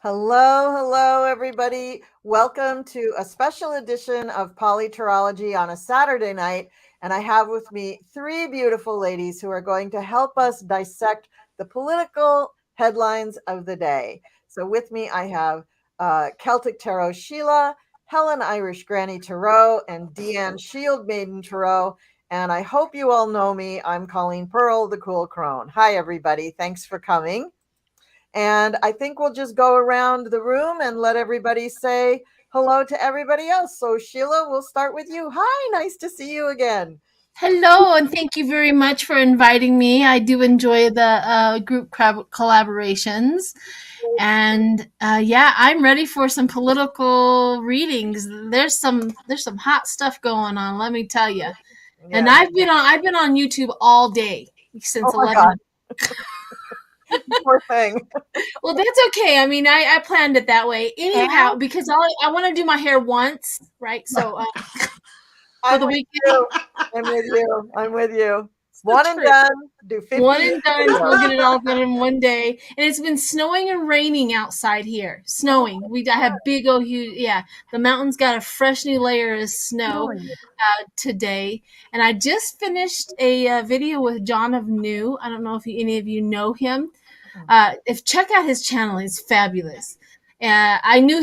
Hello, hello, everybody. Welcome to a special edition of Politarology on a Saturday night. And I have with me three beautiful ladies who are going to help us dissect the political headlines of the day. So with me, I have Celtic Tarot Sheila, Helen Irish Granny Tarot, and Deann Shield Maiden Tarot. And I hope you all know me. I'm Colleen Pearl, the Cool Crone. Hi, everybody. Thanks for coming. And I think we'll just go around the room and let everybody say hello to everybody else. So Sheila, we'll start with you. Hi, nice to see you again. Hello, and thank you very much for inviting me. I do enjoy the group collaborations. And yeah, I'm ready for some political readings. There's some hot stuff going on, let me tell you. And Yeah. I've been on YouTube all day since Oh my 11. God. Poor thing. Well, that's okay. I mean, I planned it that way. Anyhow, because I want to do my hair once, right? So for the weekend. I'm with you. I'm with you. One and done. Do 50 One and done. videos. We'll get it all done in one day. And it's been snowing and raining outside here. Snowing. I have big old huge. Yeah, the mountain's got a fresh new layer of snow today. And I just finished a video with John of New. I don't know if any of you know him. If check out his channel, it's fabulous. I knew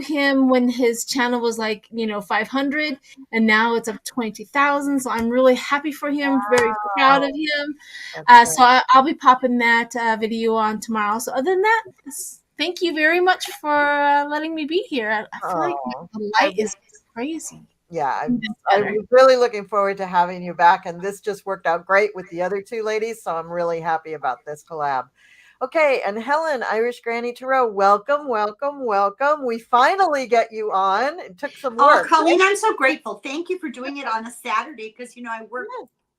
him when his channel was like 500, and now it's up 20,000. So I'm really happy for him. Very proud of him. So I'll be popping that video on tomorrow. So other than that, thank you very much for letting me be here. I feel like the light is crazy. Yeah, I was really looking forward to having you back, and this just worked out great with the other two ladies. So I'm really happy about this collab. Okay, and Helen, Irish Granny Tarot, welcome, welcome, welcome. We finally get you on. It took some work. Oh, Colleen, I'm so grateful. Thank you for doing it on a Saturday because, I work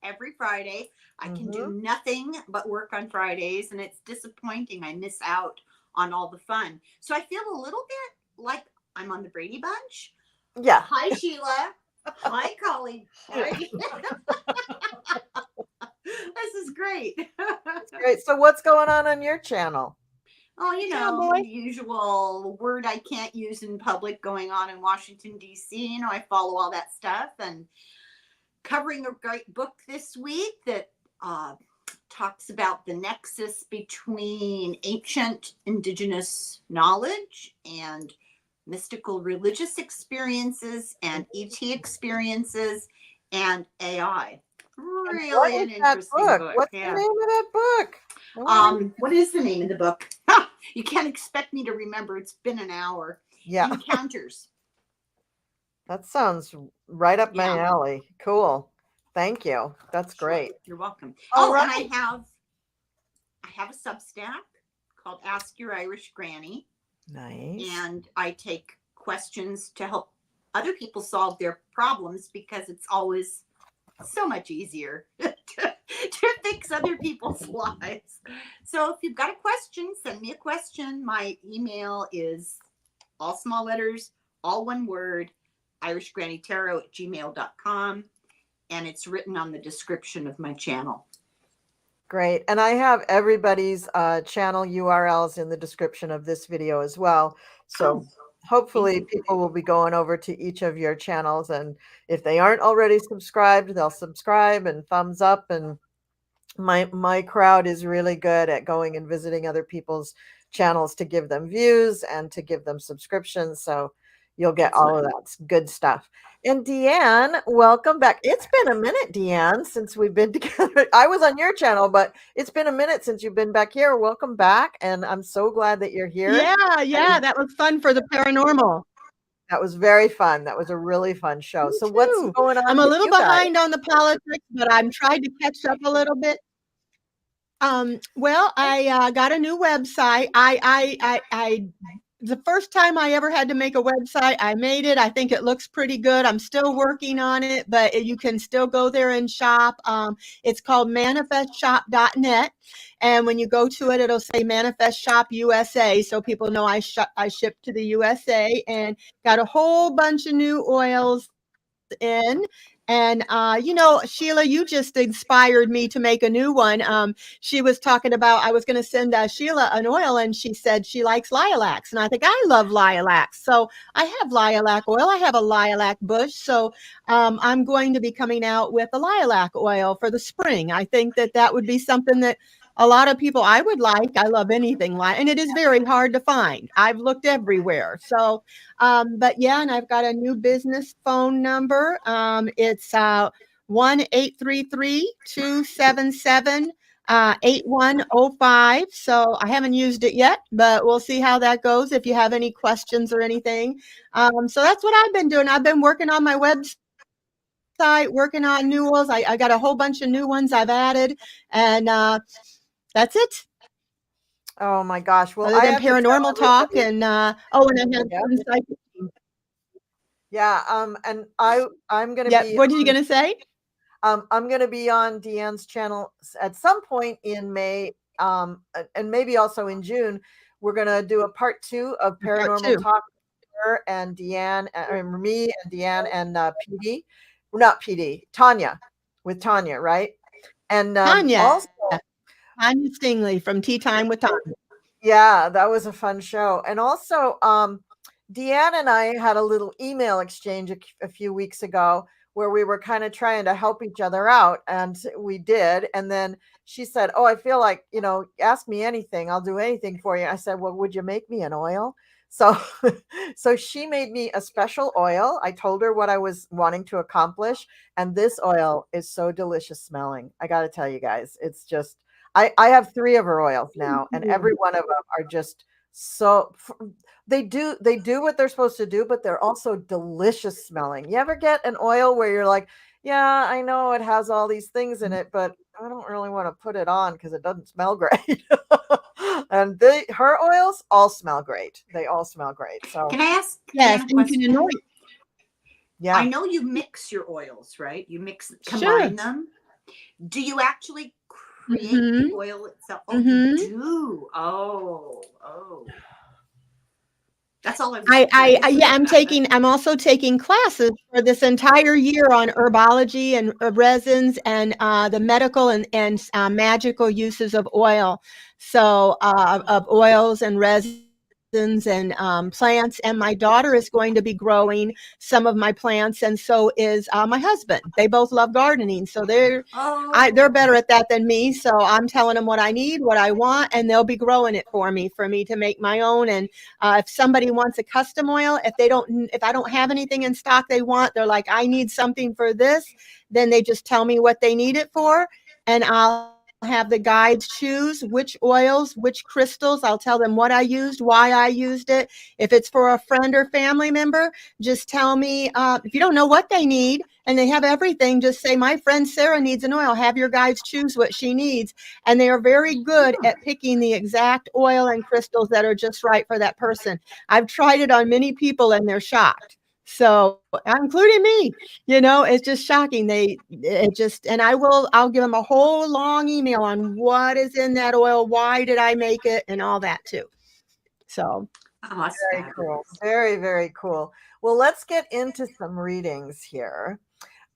every Friday. I can do nothing but work on Fridays, and it's disappointing. I miss out on all the fun. So I feel a little bit like I'm on the Brady Bunch. Yeah. Hi, Sheila. Hi, Colleen. Hi. This is great. Great. So what's going on your channel? Oh, the usual word I can't use in public going on in Washington, D.C. I follow all that stuff and covering a great book this week that talks about the nexus between ancient indigenous knowledge and mystical religious experiences and ET experiences and AI. Really an interesting book. What's the name of that book? What is the name of the book? You can't expect me to remember. It's been an hour. Yeah. Encounters. That sounds right up my alley. Cool. Thank you. That's great. You're welcome. Right. And I have a Substack called Ask Your Irish Granny. Nice. And I take questions to help other people solve their problems because it's always so much easier to fix other people's lives. So if you've got a question, send me a question. My email is all small letters, all one word, irishgrannytarot@gmail.com. And it's written on the description of my channel. Great. And I have everybody's channel URLs in the description of this video as well. So hopefully people will be going over to each of your channels. And if they aren't already subscribed, they'll subscribe and thumbs up. And my crowd is really good at going and visiting other people's channels to give them views and to give them subscriptions. So you'll get all of that good stuff. And Deann, welcome back. It's been a minute, Deann, since we've been together. I was on your channel, but it's been a minute since you've been back here. Welcome back. And I'm so glad that you're here. Yeah, that was fun for the paranormal. That was very fun. That was a really fun show. Me so too. what's going on? I'm a little behind on the politics, but I'm trying to catch up a little bit. Well, I got a new website. The first time I ever had to make a website, I made it. I think it looks pretty good. I'm still working on it, but you can still go there and shop. It's called manifestshop.net. And when you go to it, it'll say Manifest Shop USA. So people know I ship to the USA and got a whole bunch of new oils in. And, Sheila, you just inspired me to make a new one. She was talking about, I was going to send Sheila an oil, and she said she likes lilacs. And I think I love lilacs. So I have lilac oil. I have a lilac bush. So I'm going to be coming out with a lilac oil for the spring. I think that would be something that a lot of people I would like. I love anything and it is very hard to find. I've looked everywhere. So, but yeah, and I've got a new business phone number. It's 1-833-277-8105. So I haven't used it yet, but we'll see how that goes if you have any questions or anything. So that's what I've been doing. I've been working on my website, working on new ones. I got a whole bunch of new ones I've added, and that's it. Oh my gosh. Well, other than paranormal talk and I have psychic. Yeah. And I'm going to be. What are you going to say? I'm going to be on Deann's channel at some point in May, and maybe also in June. We're going to do a part 2 of paranormal talk with her and Deann, and me and Deann and PD, not PD, Tanya, with Tanya, right? And Tanya, also Tanya Stingley from Tea Time with Tanya. Yeah, that was a fun show. And also, Deann and I had a little email exchange a few weeks ago where we were kind of trying to help each other out, and we did. And then she said, "Oh, I feel like, ask me anything. I'll do anything for you." I said, "Well, would you make me an oil?" So, so she made me a special oil. I told her what I was wanting to accomplish, and this oil is so delicious smelling. I got to tell you guys, it's just, I have 3 of her oils now, and every one of them are just so, they do what they're supposed to do, but they're also delicious smelling. You ever get an oil where you're like, yeah, I know it has all these things in it, but I don't really want to put it on because it doesn't smell great. And her oils all smell great. They all smell great. So can I ask? Yes, you can anoint. Yeah, I know you mix your oils, right? You combine them. Do you actually create the oil itself? Oh, you do. Oh. That's all I'm also taking classes for this entire year on herbology and resins and the medical and magical uses of oil. So of oils and resins and plants. And my daughter is going to be growing some of my plants, and so is my husband. They both love gardening, so they're better at that than me. So I'm telling them what I need, what I want, and they'll be growing it for me to make my own. And if somebody wants a custom oil, if I don't have anything in stock they want, they're like, I need something for this, then they just tell me what they need it for, and I'll have the guides choose which oils, which crystals. I'll tell them what I used, why I used it. If it's for a friend or family member, just tell me. If you don't know what they need and they have everything, just say, my friend Sarah needs an oil. Have your guides choose what she needs. And they are very good at picking the exact oil and crystals that are just right for that person. I've tried it on many people and they're shocked. So, including me, it's just shocking. And I'll give them a whole long email on what is in that oil, why did I make it, and all that too. So, very cool. Very, very cool. Well, let's get into some readings here.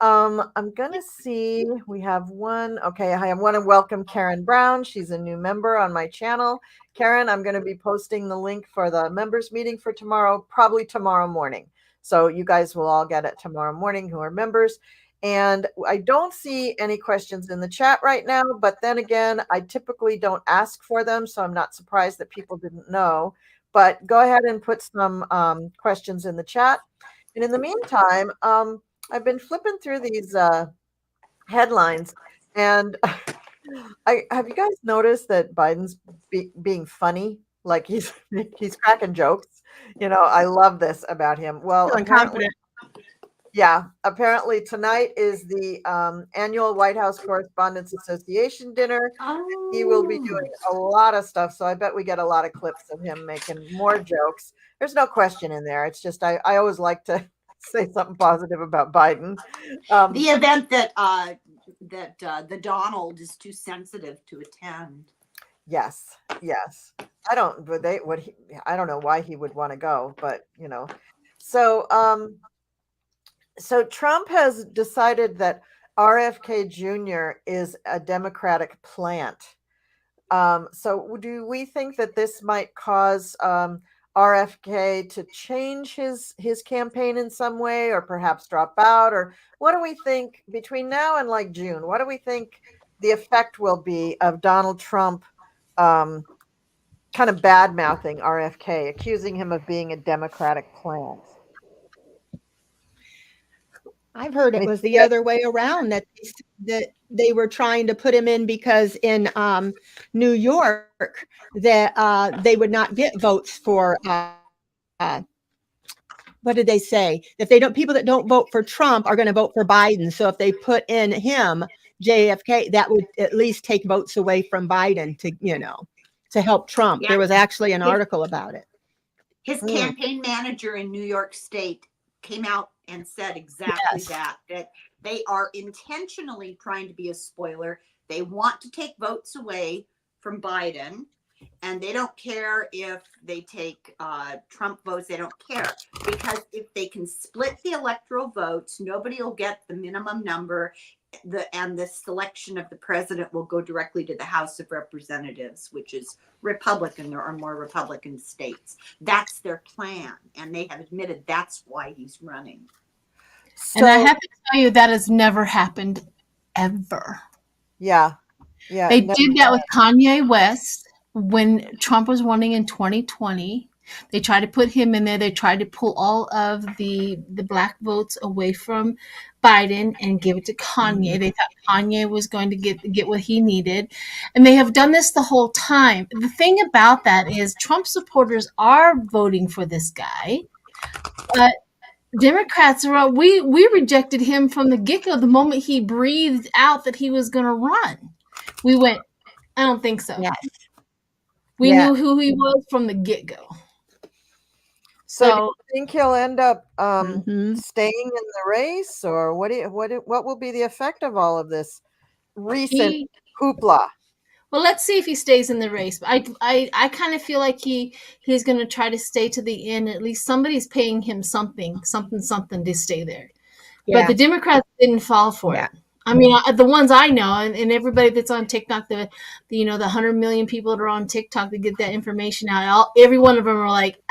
I'm going to see, we have one. Okay, I want to welcome Karen Brown. She's a new member on my channel. Karen, I'm going to be posting the link for the members meeting for tomorrow, probably tomorrow morning. So you guys will all get it tomorrow morning who are members. And I don't see any questions in the chat right now, but then again, I typically don't ask for them, so I'm not surprised that people didn't know. But go ahead and put some questions in the chat. And in the meantime, I've been flipping through these headlines, and have you guys noticed that Biden's being funny? Like he's cracking jokes. I love this about him. Well, apparently tonight is the annual White House Correspondents Association dinner. He will be doing a lot of stuff, so I bet we get a lot of clips of him making more jokes. There's no question in there. It's just I always like to say something positive about Biden. The event that the Donald is too sensitive to attend. Yes. I don't know why he would want to go, but So So Trump has decided that RFK Jr. is a Democratic plant. So do we think that this might cause RFK to change his campaign in some way, or perhaps drop out? Or what do we think between now and like June? What do we think the effect will be of Donald Trump kind of bad mouthing RFK, accusing him of being a Democratic plant? I've heard it was the other way around, that they were trying to put him in because in New York that they would not get votes for what did they say? If they don't, people that don't vote for Trump are going to vote for Biden. So if they put in him, JFK, that would at least take votes away from Biden to help Trump. Yeah. There was actually an article about it. His campaign manager in New York State came out and said exactly that they are intentionally trying to be a spoiler. They want to take votes away from Biden, and they don't care if they take Trump votes. They don't care, because if they can split the electoral votes, nobody will get the minimum number. And the selection of the president will go directly to the House of Representatives, which is Republican. There are more Republican states. That's their plan. And they have admitted that's why he's running. And I have to tell you, that has never happened ever. Yeah. They did that with Kanye West when Trump was running in 2020. They tried to put him in there. They tried to pull all of the black votes away from Biden and give it to Kanye. They thought Kanye was going to get what he needed. And they have done this the whole time. The thing about that is Trump supporters are voting for this guy. But Democrats are, we rejected him from the get-go. The moment he breathed out that he was going to run, we went, I don't think so. Yes. We knew who he was from the get-go. So do you think he'll end up staying in the race, or what will be the effect of all of this recent hoopla? Well, let's see if he stays in the race. I kind of feel like he's going to try to stay to the end. At least somebody's paying him something to stay there. Yeah. But the Democrats didn't fall for it. I mean, the ones I know, and everybody that's on TikTok, the 100 million people that are on TikTok that get that information out, every one of them are like,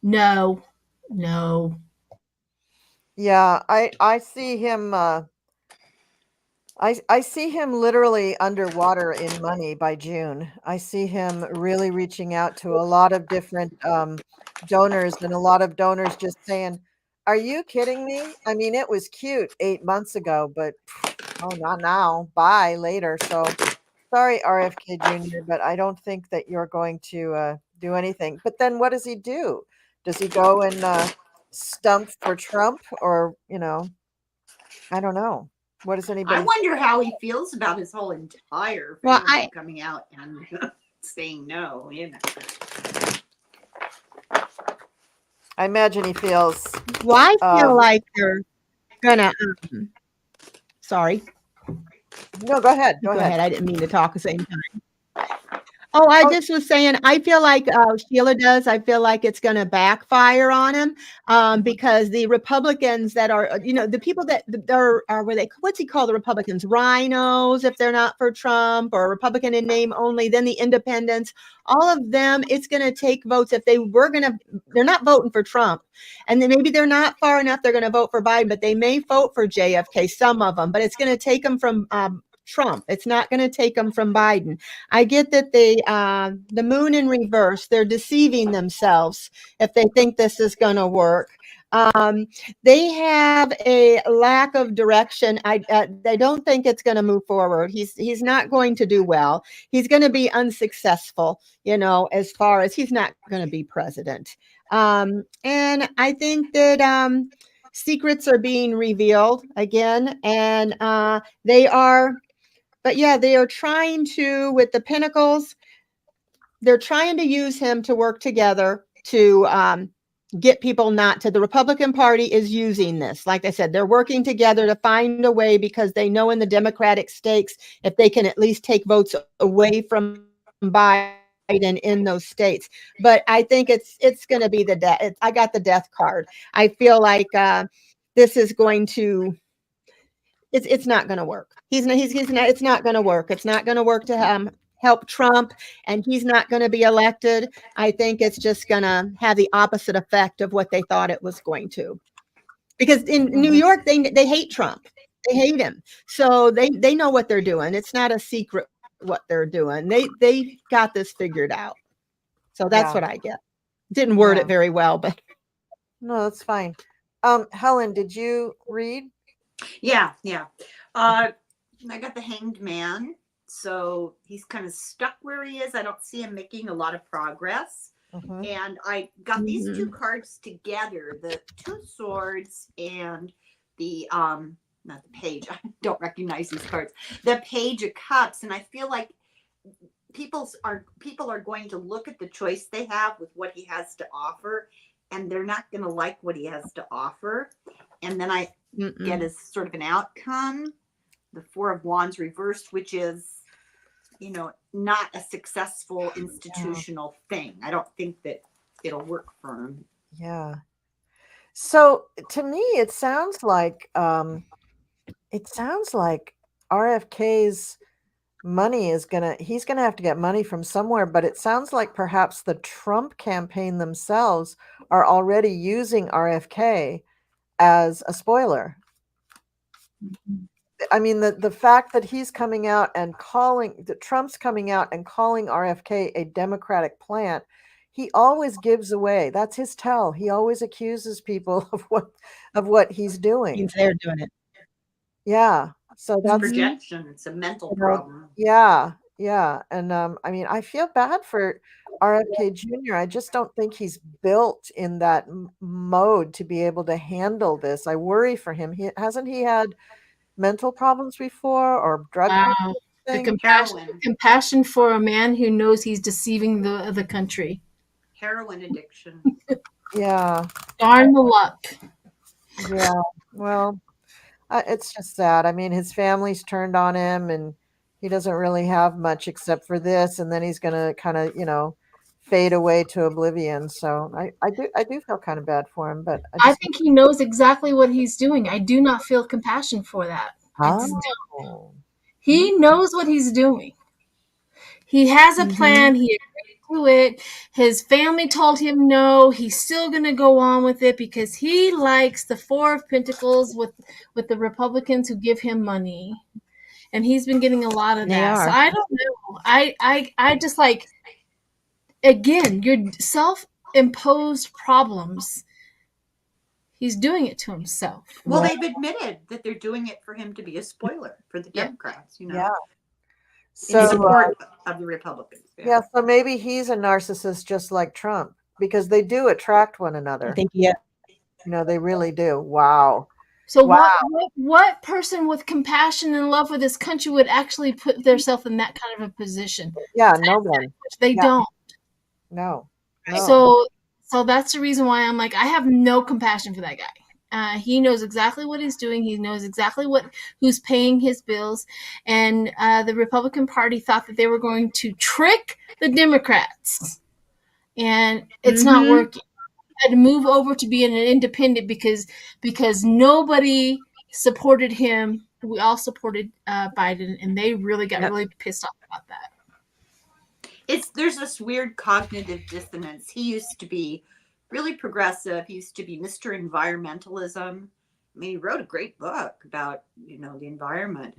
no. Yeah, I see him. I see him literally underwater in money by June. I see him really reaching out to a lot of different donors, and a lot of donors just saying, "Are you kidding me? I mean, it was cute 8 months ago, but not now. Bye later." So sorry, RFK Jr., but I don't think that you're going to do anything. But then what does he do? Does he go and stump for Trump, or, I don't know. What does anybody? I wonder how he feels about his whole entire family coming out and saying no. I imagine he feels. Well, I feel like they're gonna. Sorry. No, go ahead. Go ahead. I didn't mean to talk at the same time. Oh, I just was saying, I feel like Sheila does. I feel like it's going to backfire on him because the Republicans that are, the people that are what's he call the Republicans? Rhinos, if they're not for Trump, or Republican in name only, then the independents, all of them, it's going to take votes. If they're not voting for Trump, and then maybe they're not far enough, they're going to vote for Biden, but they may vote for JFK, some of them, but it's going to take them from Trump. It's not going to take them from Biden. I get that the moon in reverse, they're deceiving themselves if they think this is going to work. They have a lack of direction. I don't think it's going to move forward. He's not going to do well. He's going to be unsuccessful, as far as he's not going to be president. And I think that secrets are being revealed again, and they are trying to, with the Pentacles, they're trying to use him to work together to get people not to. The Republican Party is using this. Like I said, they're working together to find a way, because they know in the Democratic stakes, if they can at least take votes away from Biden, Biden in those states. But I think it's going to be the death. I got the death card. I feel like this is going to. It's not going to work. He's not. It's not going to work. It's not going to work to help Trump, and he's not going to be elected. I think it's just going to have the opposite effect of what they thought it was going to. Because in New York, they hate Trump. They hate him. So they know what they're doing. It's not a secret what they're doing. They got this figured out. So that's what I get. Didn't word it very well, but no, that's fine. Helen, did you read? Yeah. I got the Hanged Man. So he's kind of stuck where he is. I don't see him making a lot of progress. And I got these two cards together, the Two of Swords and the not the Page. I don't recognize these cards. The Page of Cups. And I feel like people are going to look at the choice they have with what he has to offer, and they're not going to like what he has to offer. And then I get as sort of an outcome, the Four of Wands reversed, which is, not a successful institutional thing. I don't think that it'll work for him. Yeah. So to me, it sounds like RFK's money he's gonna have to get money from somewhere, but it sounds like perhaps the Trump campaign themselves are already using RFK as a spoiler. I mean, the fact that he's coming out and Trump's coming out and calling RFK a Democratic plant, he always gives away. That's his tell. He always accuses people of what he's doing. they're doing it. Yeah. So that's projection. It's a mental problem. Yeah. And I mean, I feel bad for RFK Jr. I just don't think he's built in that mode to be able to handle this. I worry for him. Hasn't he had mental problems before, or drug wow. The compassion for a man who knows he's deceiving the country. Heroin addiction. Yeah. Darn the luck. Yeah. Well, it's just sad. I mean, his family's turned on him, and he doesn't really have much except for this, and then he's going to kind of, fade away to oblivion. So I do feel kind of bad for him, but I think he knows exactly what he's doing. I do not feel compassion for that. He knows what he's doing. He has a plan. He agreed to it. His family told him no. He's still going to go on with it because he likes the Four of Pentacles with the Republicans who give him money. And he's been getting a lot of that. So I don't know. I just like, again, your self-imposed problems. He's doing it to himself. Well, they've admitted that they're doing it for him to be a spoiler for the Democrats, Yeah. So, in support of the Republicans. Yeah, so maybe he's a narcissist just like Trump, because they do attract one another. I think, they really do. Wow. So what person with compassion and love for this country would actually put themselves in that kind of a position? Yeah, no one. They don't. No. So that's the reason why I'm like, I have no compassion for that guy. He knows exactly what he's doing. He knows exactly who's paying his bills. And the Republican Party thought that they were going to trick the Democrats. And it's not working. He had to move over to be an independent because nobody supported him. We all supported Biden, and they really got really pissed off about that. There's this weird cognitive dissonance. He used to be really progressive. He used to be Mr. Environmentalism. I mean, he wrote a great book about, the environment.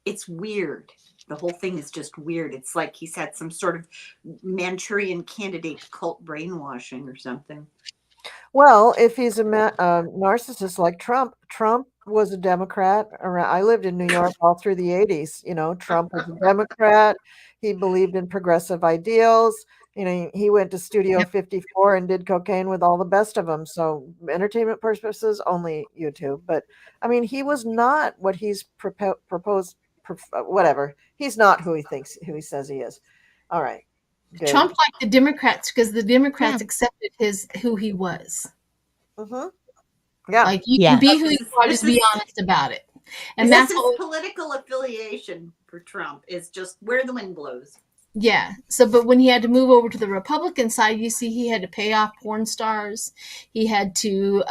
It's weird. The whole thing is just weird. It's like he's had some sort of Manchurian Candidate cult brainwashing or something. Well, if he's a narcissist like Trump was a Democrat. I lived in New York all through the 80s. Trump was a Democrat. He believed in progressive ideals. He went to Studio 54 and did cocaine with all the best of them. So entertainment purposes, only YouTube. But I mean, he was not what he's proposed. Whatever. He's not who he says he is. All right. Good. Trump liked the Democrats because the Democrats accepted who he was. Yeah. Like you can be who you are, just be honest about it. And that's his political affiliation for Trump is just where the wind blows. Yeah. So, but when he had to move over to the Republican side, you see, he had to pay off porn stars. He had to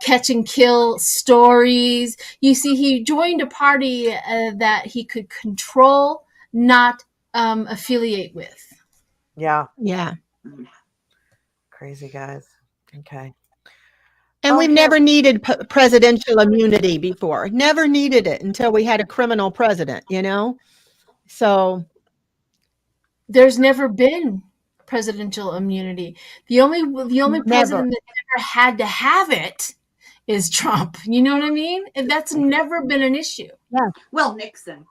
catch and kill stories. You see, he joined a party that he could control, not affiliate with. Yeah. Yeah. Crazy guys. Okay. And we've Okay. never needed presidential immunity before. Never needed it until we had a criminal president, you know? So There's never been presidential immunity. The only never. president that ever had to have it is Trump. You know what I mean? And that's never been an issue. Yeah. Well, Nixon.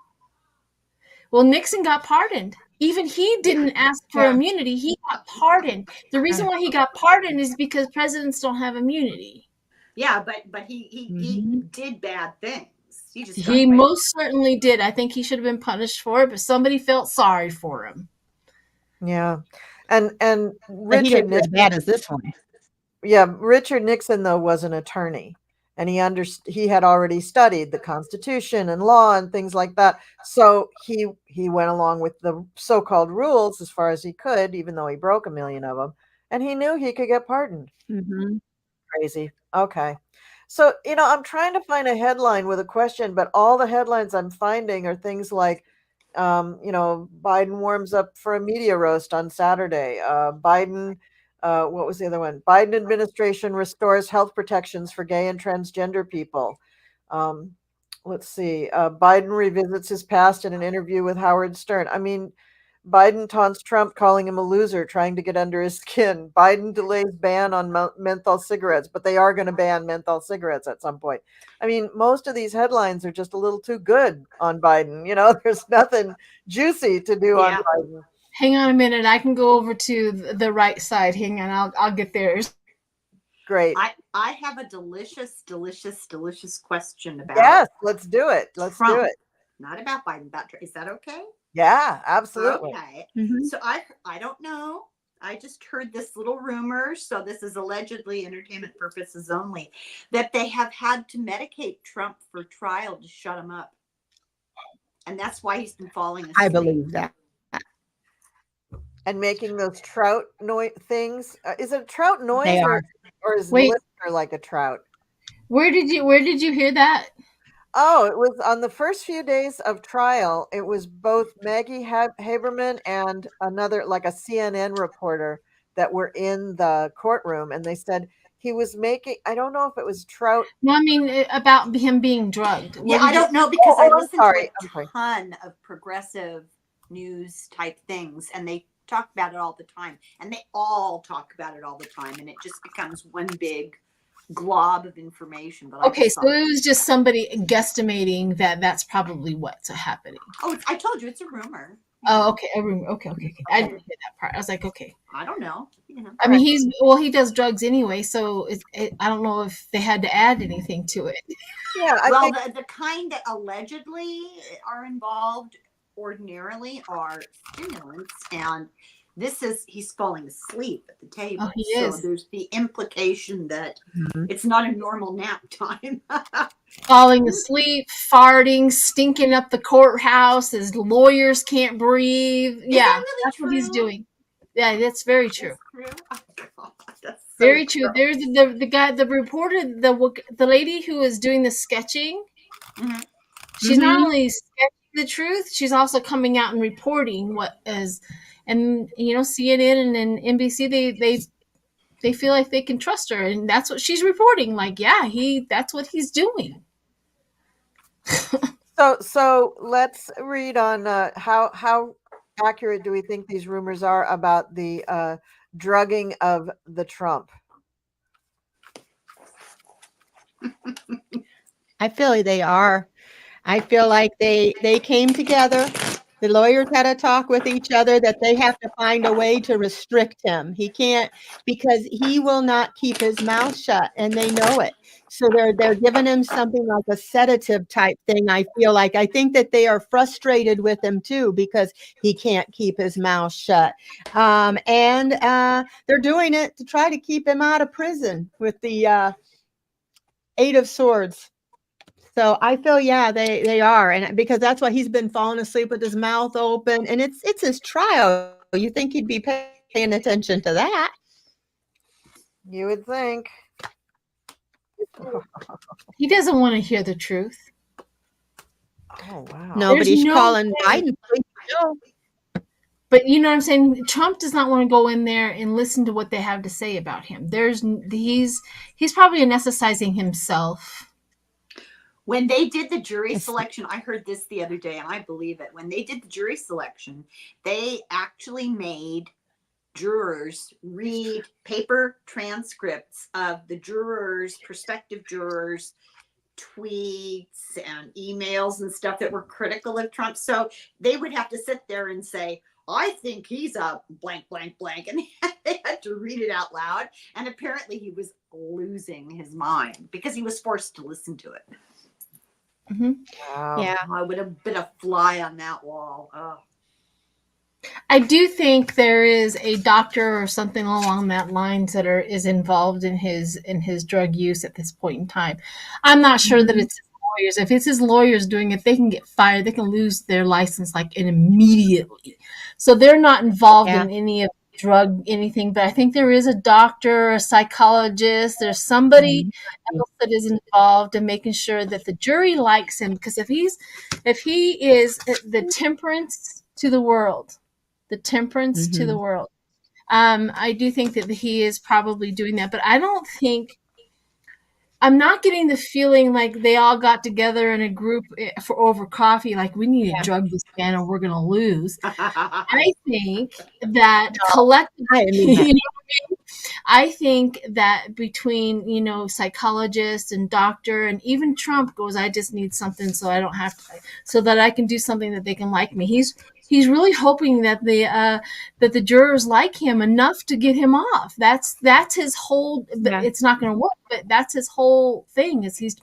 Well, Nixon got pardoned. Even he didn't ask for immunity. He got pardoned. The reason why he got pardoned is because presidents don't have immunity. Yeah, but he did bad things. He most certainly did. I think he should have been punished for it, but somebody felt sorry for him. Yeah. And But he Richard didn't do as bad as this one. Yeah, Richard Nixon though was an attorney, and he had already studied the Constitution and law and things like that. So he went along with the so-called rules as far as he could, even though he broke a million of them, and he knew he could get pardoned. Mm-hmm. Crazy. Okay. So, I'm trying to find a headline with a question, but all the headlines I'm finding are things like, Biden warms up for a media roast on Saturday. Biden, what was the other one? Biden administration restores health protections for gay and transgender people. Let's see. Biden revisits his past in an interview with Howard Stern. I mean, Biden taunts Trump, calling him a loser, trying to get under his skin. Biden delays ban on menthol cigarettes, but they are going to ban menthol cigarettes at some point. I mean, most of these headlines are just a little too good on Biden. There's nothing juicy to do on Biden. Hang on a minute. I can go over to the right side. Hang on. I'll get there. Great. I have a delicious question about. Yes, let's do it. Let's Trump. do it. Not about Biden. Is that okay? Yeah, absolutely. Okay. Mm-hmm. So I don't know. I just heard this little rumor. So this is allegedly entertainment purposes only, that they have had to medicate Trump for trial to shut him up. And that's why he's been falling asleep. I believe that. And making those trout noise things. Is it a trout noise They or are. is the listener like a trout? Where did you hear that? Oh, it was on the first few days of trial. It was both Maggie Haberman and another, like a CNN reporter, that were in the courtroom, and they said he was making. I don't know if it was trout. No, I mean about him being drugged. Yeah, I don't know because I listen to a ton of progressive news type things, and they talk about it all the time, and they all talk about it all the time, and it just becomes one big glob of information. But okay, so it was just somebody guesstimating that that's probably what's happening. Oh, I told you it's a rumor. Oh, okay, a rumor. Okay. I didn't hear that part. I was like, okay. I don't know. I mean, he does drugs anyway, so I don't know if they had to add anything to it. Yeah, well, the kind that allegedly are involved ordinarily are stimulants, and he's falling asleep at the table. Oh, he is. So there's the implication that it's not a normal nap time. Falling asleep, farting, stinking up the courthouse. His lawyers can't breathe. Really that's true? What he's doing. Yeah, that's very true. That's true. Oh, God, that's so very true. There's the guy, the reporter, the lady who is doing the sketching. Mm-hmm. She's not only sketching the truth, she's also coming out and reporting what is. And CNN and NBC, they feel like they can trust her, and that's what she's reporting. Like, that's what he's doing. So let's read on how accurate do we think these rumors are about the drugging of the Trump? I feel like they are. I feel like they came together. The lawyers had a talk with each other that they have to find a way to restrict him. He can't, because he will not keep his mouth shut, and they know it. So they're giving him something like a sedative type thing. I feel like I think that they are frustrated with him too, because he can't keep his mouth shut. And they're doing it to try to keep him out of prison with the 8 of Swords. So I feel, yeah, they are. And because that's why he's been falling asleep with his mouth open. And it's his trial. You think he'd be paying attention to that. You would think. He doesn't want to hear the truth. Oh, wow. No, but There's he's no calling way. Biden. But you know what I'm saying? Trump does not want to go in there and listen to what they have to say about him. He's probably anesthetizing himself. When they did the jury selection, I heard this the other day, and I believe it. When they did the jury selection, they actually made jurors read paper transcripts of the jurors, prospective jurors, tweets and emails and stuff that were critical of Trump. So they would have to sit there and say, I think he's a blank, blank, blank. And they had to read it out loud. And apparently he was losing his mind because he was forced to listen to it. Mm-hmm. Wow. Yeah. I would have been a fly on that wall. Oh. I do think there is a doctor or something along that lines that is involved in his drug use at this point in time. I'm not sure that it's his lawyers. If it's his lawyers doing it, they can get fired. They can lose their license immediately. So they're not involved in any of the drug anything. But I think there is a doctor, a psychologist. There's somebody else that is involved in making sure that the jury likes him. Because if he is the temperance to the world. The temperance to the world. I do think that he is probably doing that, but I'm not getting the feeling like they all got together in a group over coffee, like we need to drug this man or we're going to lose. I think that collectively, I think that between, psychologists and doctor and even Trump goes, I just need something so I don't have to, so that I can do something that they can like me. He's really hoping that the jurors like him enough to get him off. That's his whole. Yeah. It's not going to work, but that's his whole thing. Is he's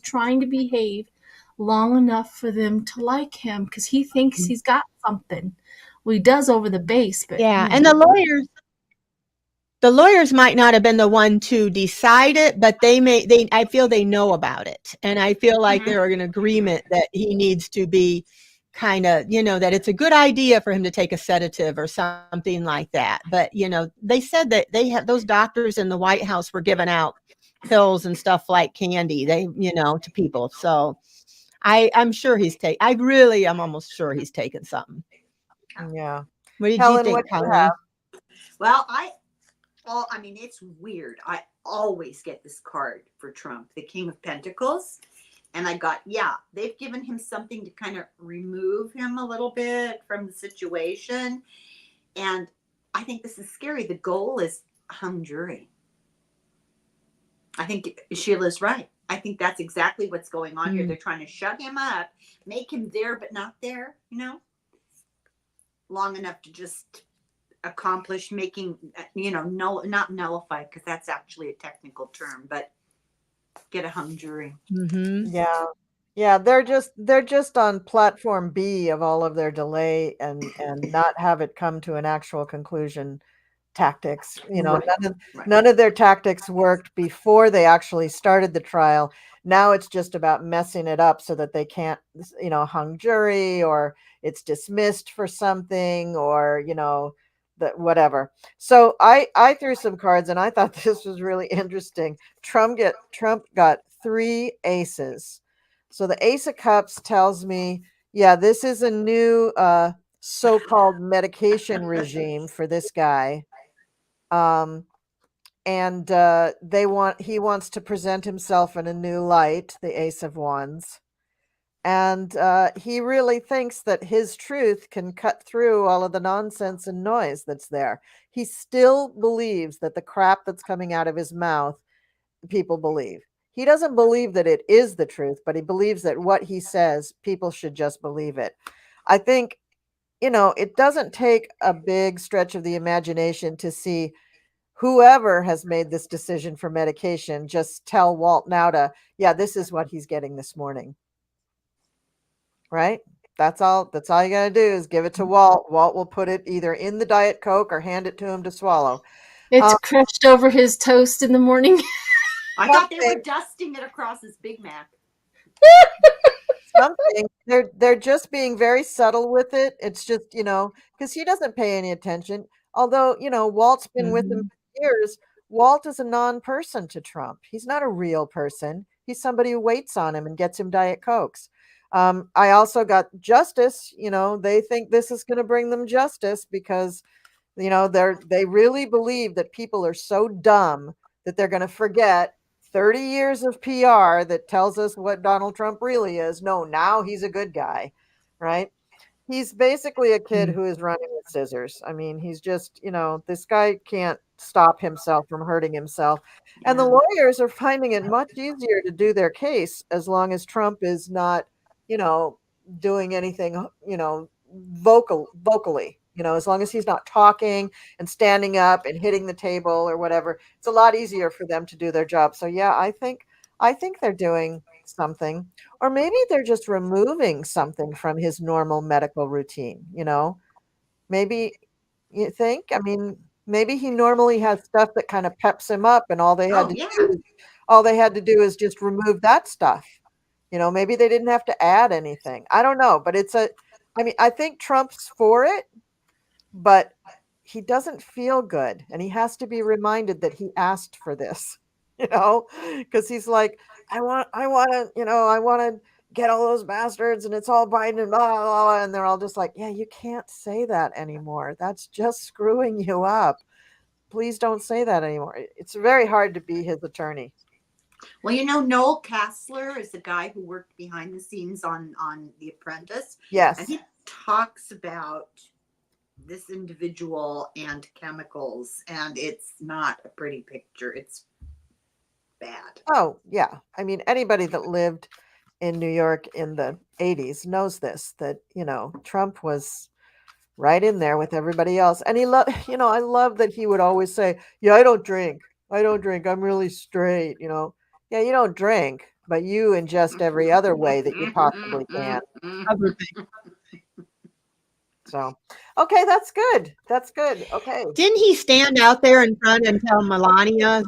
trying to behave long enough for them to like him because he thinks he's got something. Well, he does over the base, but and the lawyers might not have been the one to decide it, but I feel they know about it, and I feel like they're in agreement that he needs to be. Kind of, that it's a good idea for him to take a sedative or something like that. But, they said that those doctors in the White House were giving out pills and stuff like candy, to people. So I'm sure I'm almost sure he's taken something. Yeah. What did Helen, you think, Colleen? Well, it's weird. I always get this card for Trump, the King of Pentacles. And I got, they've given him something to kind of remove him a little bit from the situation. And I think this is scary. The goal is hung jury. I think Sheila's right. I think that's exactly what's going on here. They're trying to shut him up, make him there but not there, long enough to just accomplish making, not nullify, because that's actually a technical term, but get a hung jury. Yeah, they're just on platform B of all of their delay and not have it come to an actual conclusion tactics. None of their tactics worked before they actually started the trial. Now it's just about messing it up so that they can't, hung jury, or it's dismissed for something, or whatever. So I threw some cards and I thought this was really interesting. Trump got 3 aces. So the Ace of Cups tells me, this is a new so-called medication regime for this guy. And he wants to present himself in a new light, the Ace of Wands. And he really thinks that his truth can cut through all of the nonsense and noise that's there. He still believes that the crap that's coming out of his mouth, people believe. He doesn't believe that it is the truth, but he believes that what he says, people should just believe it. I think, it doesn't take a big stretch of the imagination to see whoever has made this decision for medication, just tell Walt now this is what he's getting this morning. Right? That's all you gotta do is give it to Walt. Walt will put it either in the Diet Coke or hand it to him to swallow. It's crushed over his toast in the morning. I thought they were dusting it across his Big Mac. something. They're just being very subtle with it. It's just, because he doesn't pay any attention. Although, Walt's been with him for years. Walt is a non-person to Trump. He's not a real person. He's somebody who waits on him and gets him Diet Cokes. I also got justice. They think this is going to bring them justice because, they really believe that people are so dumb that they're going to forget 30 years of PR that tells us what Donald Trump really is. No, now he's a good guy, right? He's basically a kid who is running with scissors. I mean, he's just, this guy can't stop himself from hurting himself. And the lawyers are finding it much easier to do their case as long as Trump is not, doing anything, vocally, as long as he's not talking and standing up and hitting the table or whatever. It's a lot easier for them to do their job. So yeah, I think they're doing something, or maybe they're just removing something from his normal medical routine. Maybe you think, I mean, maybe he normally has stuff that kind of peps him up, and all they had to do is just remove that stuff. Maybe they didn't have to add anything. I don't know, but I think Trump's for it, but he doesn't feel good, and he has to be reminded that he asked for this, because he's like, I want to get all those bastards, and it's all Biden and blah, blah, blah, and they're all just like, yeah, you can't say that anymore. That's just screwing you up. Please don't say that anymore. It's very hard to be his attorney. Well, Noel Kassler is the guy who worked behind the scenes on The Apprentice. Yes. And he talks about this individual and chemicals, and it's not a pretty picture. It's bad. Oh, yeah. I mean, anybody that lived in New York in the 80s knows this, that, Trump was right in there with everybody else. And I love that he would always say, yeah, I don't drink. I'm really straight, Yeah, you don't drink, but you ingest every other way that you possibly can. So, okay, that's good. Okay. Didn't he stand out there in front and tell Melania?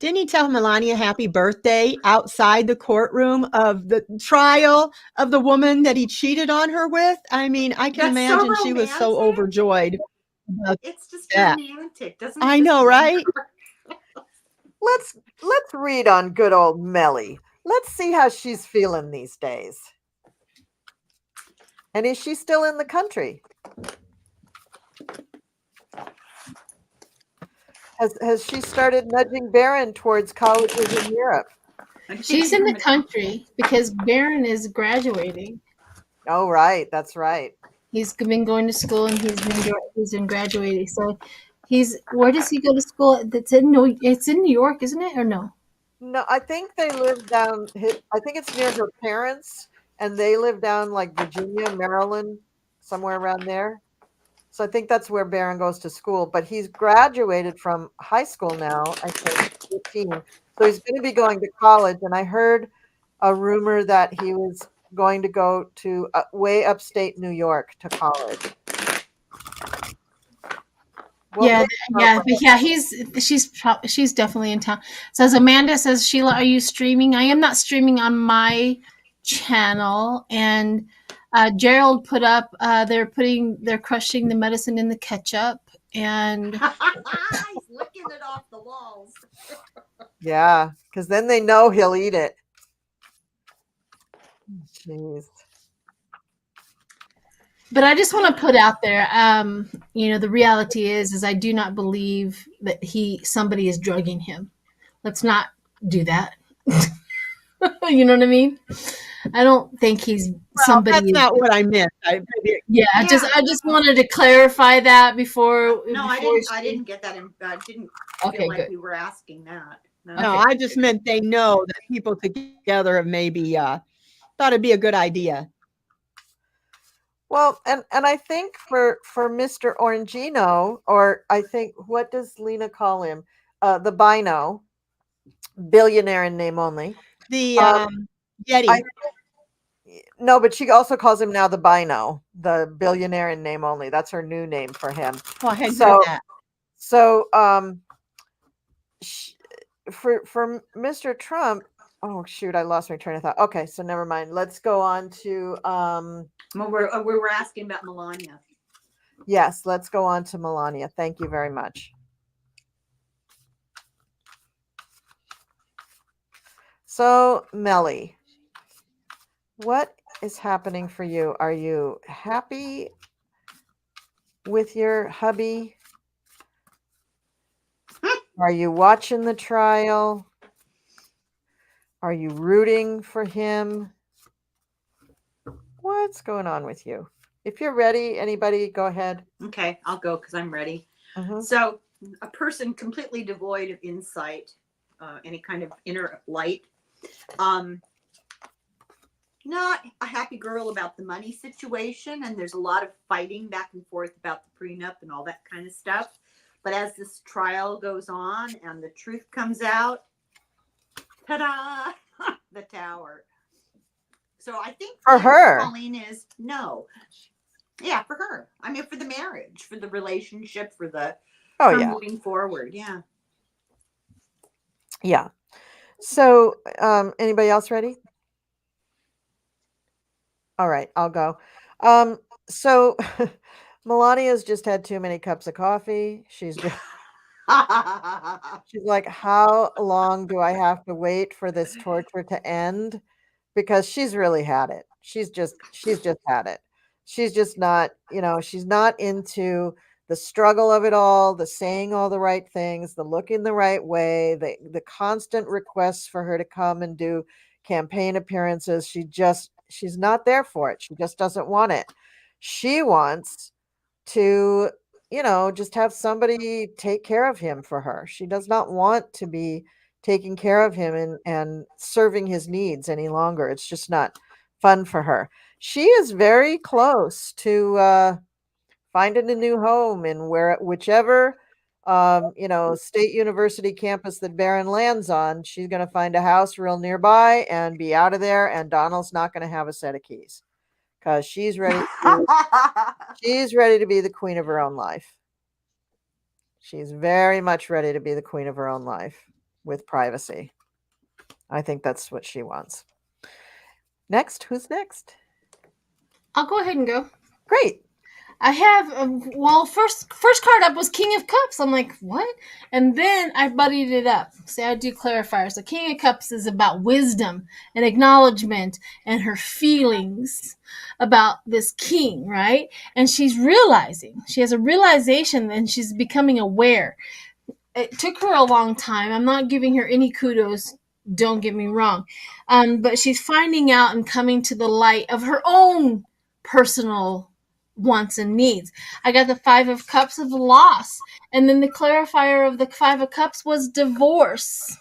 Didn't he tell Melania happy birthday outside the courtroom of the trial of the woman that he cheated on her with? I mean, I can imagine she was so overjoyed. It's just romantic, doesn't it? I know, right? Let's read on good old Melly. Let's see how she's feeling these days. And is she still in the country? Has she started nudging Baron towards colleges in Europe? She's in the country because Baron is graduating. Oh, right. That's right. He's been going to school and he's been graduating. So where does he go to school? It's in New York, isn't it? Or no? No, I think they live down. I think it's near her parents, and they live down like Virginia, Maryland, somewhere around there. So I think that's where Baron goes to school. But he's graduated from high school now, I think, 15. So he's going to be going to college. And I heard a rumor that he was going to go to way upstate New York to college. Well, she's definitely in town. Says Amanda says, Sheila, are you streaming? I am not streaming on my channel. And Gerald put up they're crushing the medicine in the ketchup, and he's licking it off the walls. Yeah, because then they know he'll eat it. Jeez. But I just want to put out there, the reality is I do not believe that somebody is drugging him. Let's not do that. You know what I mean? I don't think he's somebody. That's not what I meant. I just wanted to clarify that before. No, I didn't get that. I didn't feel like we were asking that. No, I just meant they know that people together have maybe thought it'd be a good idea. Well, and I think for Mr. Orangino, or I think, what does Lena call him? The Bino, billionaire in name only. The Yeti. No, but she also calls him now the Bino, the billionaire in name only. That's her new name for him. Oh, I hadn't heard that. So for Mr. Trump, Oh shoot, I lost my train of thought. Okay, so never mind. Let's go on to Well, we're asking about Melania. yes, let's go on to Melania. Thank you very much. So, Melly, what is happening for you? Are you happy with your hubby? Are you watching the trial? Are you rooting for him? What's going on with you? If you're ready, anybody, go ahead. Okay, I'll go because I'm ready. Mhm. So, a person completely devoid of insight, any kind of inner light. Not a happy girl about the money situation, and there's a lot of fighting back and forth about the prenup and all that kind of stuff. But as this trial goes on and the truth comes out, ta-da, the tower. So I think For her. Colleen is no. Yeah, for her. I mean, for the marriage, for the relationship, for the moving forward. Yeah. Yeah. So, anybody else ready? All right, I'll go. So Melania's just had too many cups of coffee. She's like, how long do I have to wait for this torture to end? Because she's really had it. She's just had it. She's just not, she's not into the struggle of it all, the saying all the right things, the looking the right way, the constant requests for her to come and do campaign appearances. She's not there for it. She just doesn't want it. She wants to, just have somebody take care of him for her. She does not want to be taking care of him and serving his needs any longer. It's just not fun for her. She is very close to finding a new home in whichever state university campus that Barron lands on. She's going to find a house real nearby and be out of there, and Donald's not going to have a set of keys because she's ready to be the queen of her own life. She's very much ready to be the queen of her own life with privacy. I think that's what she wants. Next, who's next? I'll go ahead and go. Great. I have, first card up was King of Cups. I'm like, what? And then I buddied it up. See, I do clarifiers. The King of Cups is about wisdom and acknowledgement and her feelings about this king, right? And she's realizing. She has a realization and she's becoming aware. It took her a long time. I'm not giving her any kudos. Don't get me wrong. But she's finding out and coming to the light of her own personal wants and needs. I got the Five of Cups of loss. And then the clarifier of the Five of Cups was divorce.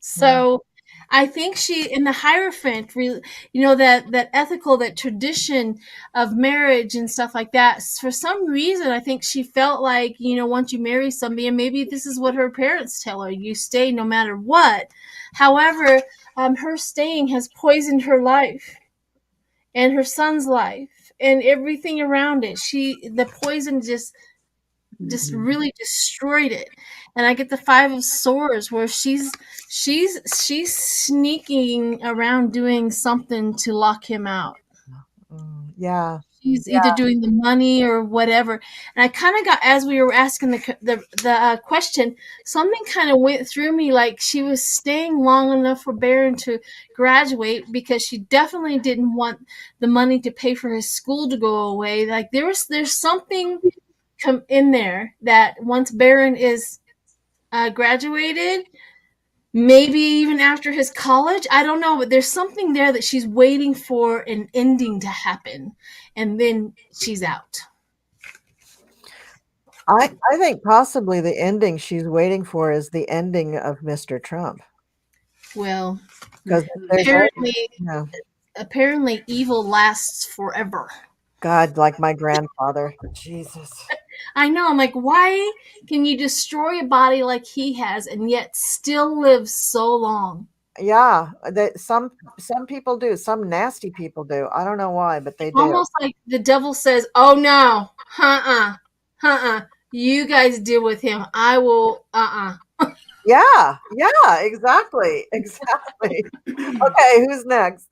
So I think she, in the Hierophant, that ethical, that tradition of marriage and stuff like that, for some reason, I think she felt like, once you marry somebody, and maybe this is what her parents tell her, you stay no matter what. However, her staying has poisoned her life and her son's life and everything around it. The poison just really destroyed it. And I get the Five of Swords, where she's sneaking around doing something to lock him out. Yeah. She's either doing the money or whatever. And I kind of got, as we were asking the question, something kind of went through me, like she was staying long enough for Barron to graduate because she definitely didn't want the money to pay for his school to go away. Like there's something in there that once Barron is graduated, maybe even after his college, I don't know, but there's something there that she's waiting for an ending to happen, and then she's out. I think possibly the ending she's waiting for is the ending of Mr. Trump. Well, because apparently evil lasts forever. God, like my grandfather. Jesus. I know. I'm like, why can you destroy a body like he has and yet still live so long? Yeah, some people do. Some nasty people do. I don't know why, but they do. Almost like the devil says, "Oh no, you guys deal with him. I will, Yeah, exactly. Okay, who's next?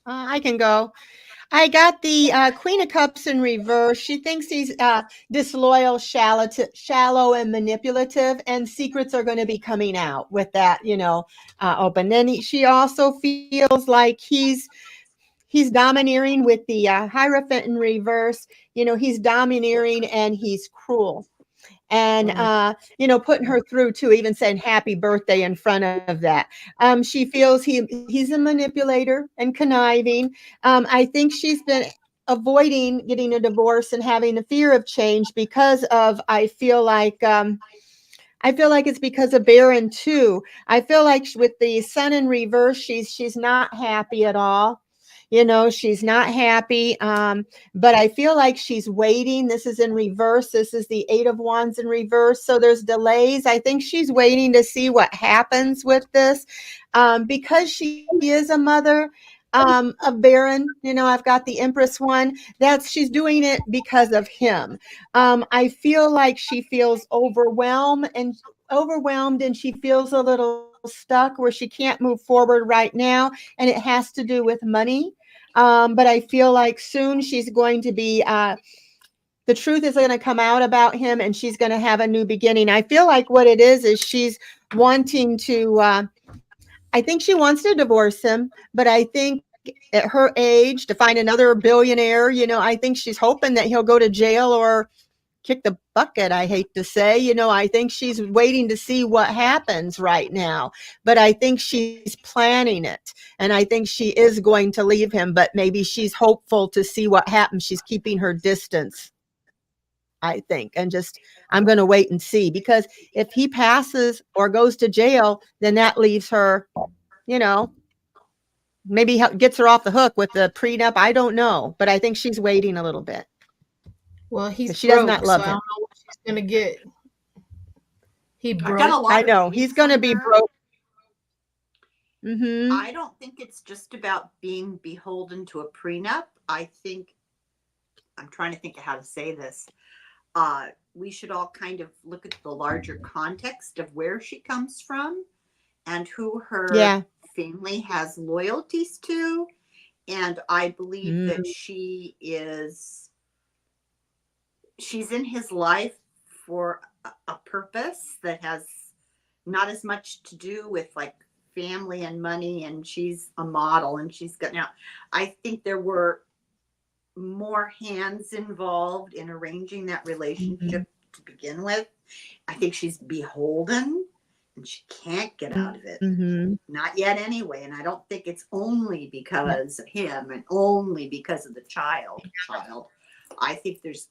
I can go. I got the Queen of Cups in reverse. She thinks he's disloyal, shallow, and manipulative, and secrets are going to be coming out with that, open. Then she also feels like he's domineering with the Hierophant in reverse. He's domineering and he's cruel. And putting her through too, even saying happy birthday in front of that. She feels he's a manipulator and conniving. I think she's been avoiding getting a divorce and having a fear of change because of, I feel like it's because of Baron too. I feel like with the Sun in reverse, she's not happy at all. She's not happy. But I feel like she's waiting. This is in reverse. This is the 8 of Wands in reverse. So there's delays. I think she's waiting to see what happens with this. Because she is a mother of Baron, I've got the Empress one. She's doing it because of him. I feel like she feels overwhelmed and she feels a little stuck where she can't move forward right now, and it has to do with money. But I feel like soon she's going to be the truth is going to come out about him, and she's going to have a new beginning. I feel like what it is she's wanting to I think she wants to divorce him, but I think at her age to find another billionaire, I think she's hoping that he'll go to jail or kick the bucket, I hate to say. I think she's waiting to see what happens right now, but I think she's planning it, and I think she is going to leave him, but maybe she's hopeful to see what happens. She's keeping her distance, I think, and just, I'm going to wait and see, because if he passes or goes to jail, then that leaves her, maybe gets her off the hook with the prenup. I don't know, but I think she's waiting a little bit. Well, he's she broke, does not love so I him. don't know what she's gonna get. He I've broke. done a lot I of know he's going to be her. broke. Mm-hmm. I don't think it's just about being beholden to a prenup. I think, I'm trying to think of how to say this. We should all kind of look at the larger context of where she comes from and who her family has loyalties to. And I believe that she's in his life for a purpose that has not as much to do with like family and money, and she's a model, and she's got, now I think there were more hands involved in arranging that relationship to begin with. I think she's beholden and she can't get out of it. Not yet anyway. And I don't think it's only because of him and only because of the child. I think there's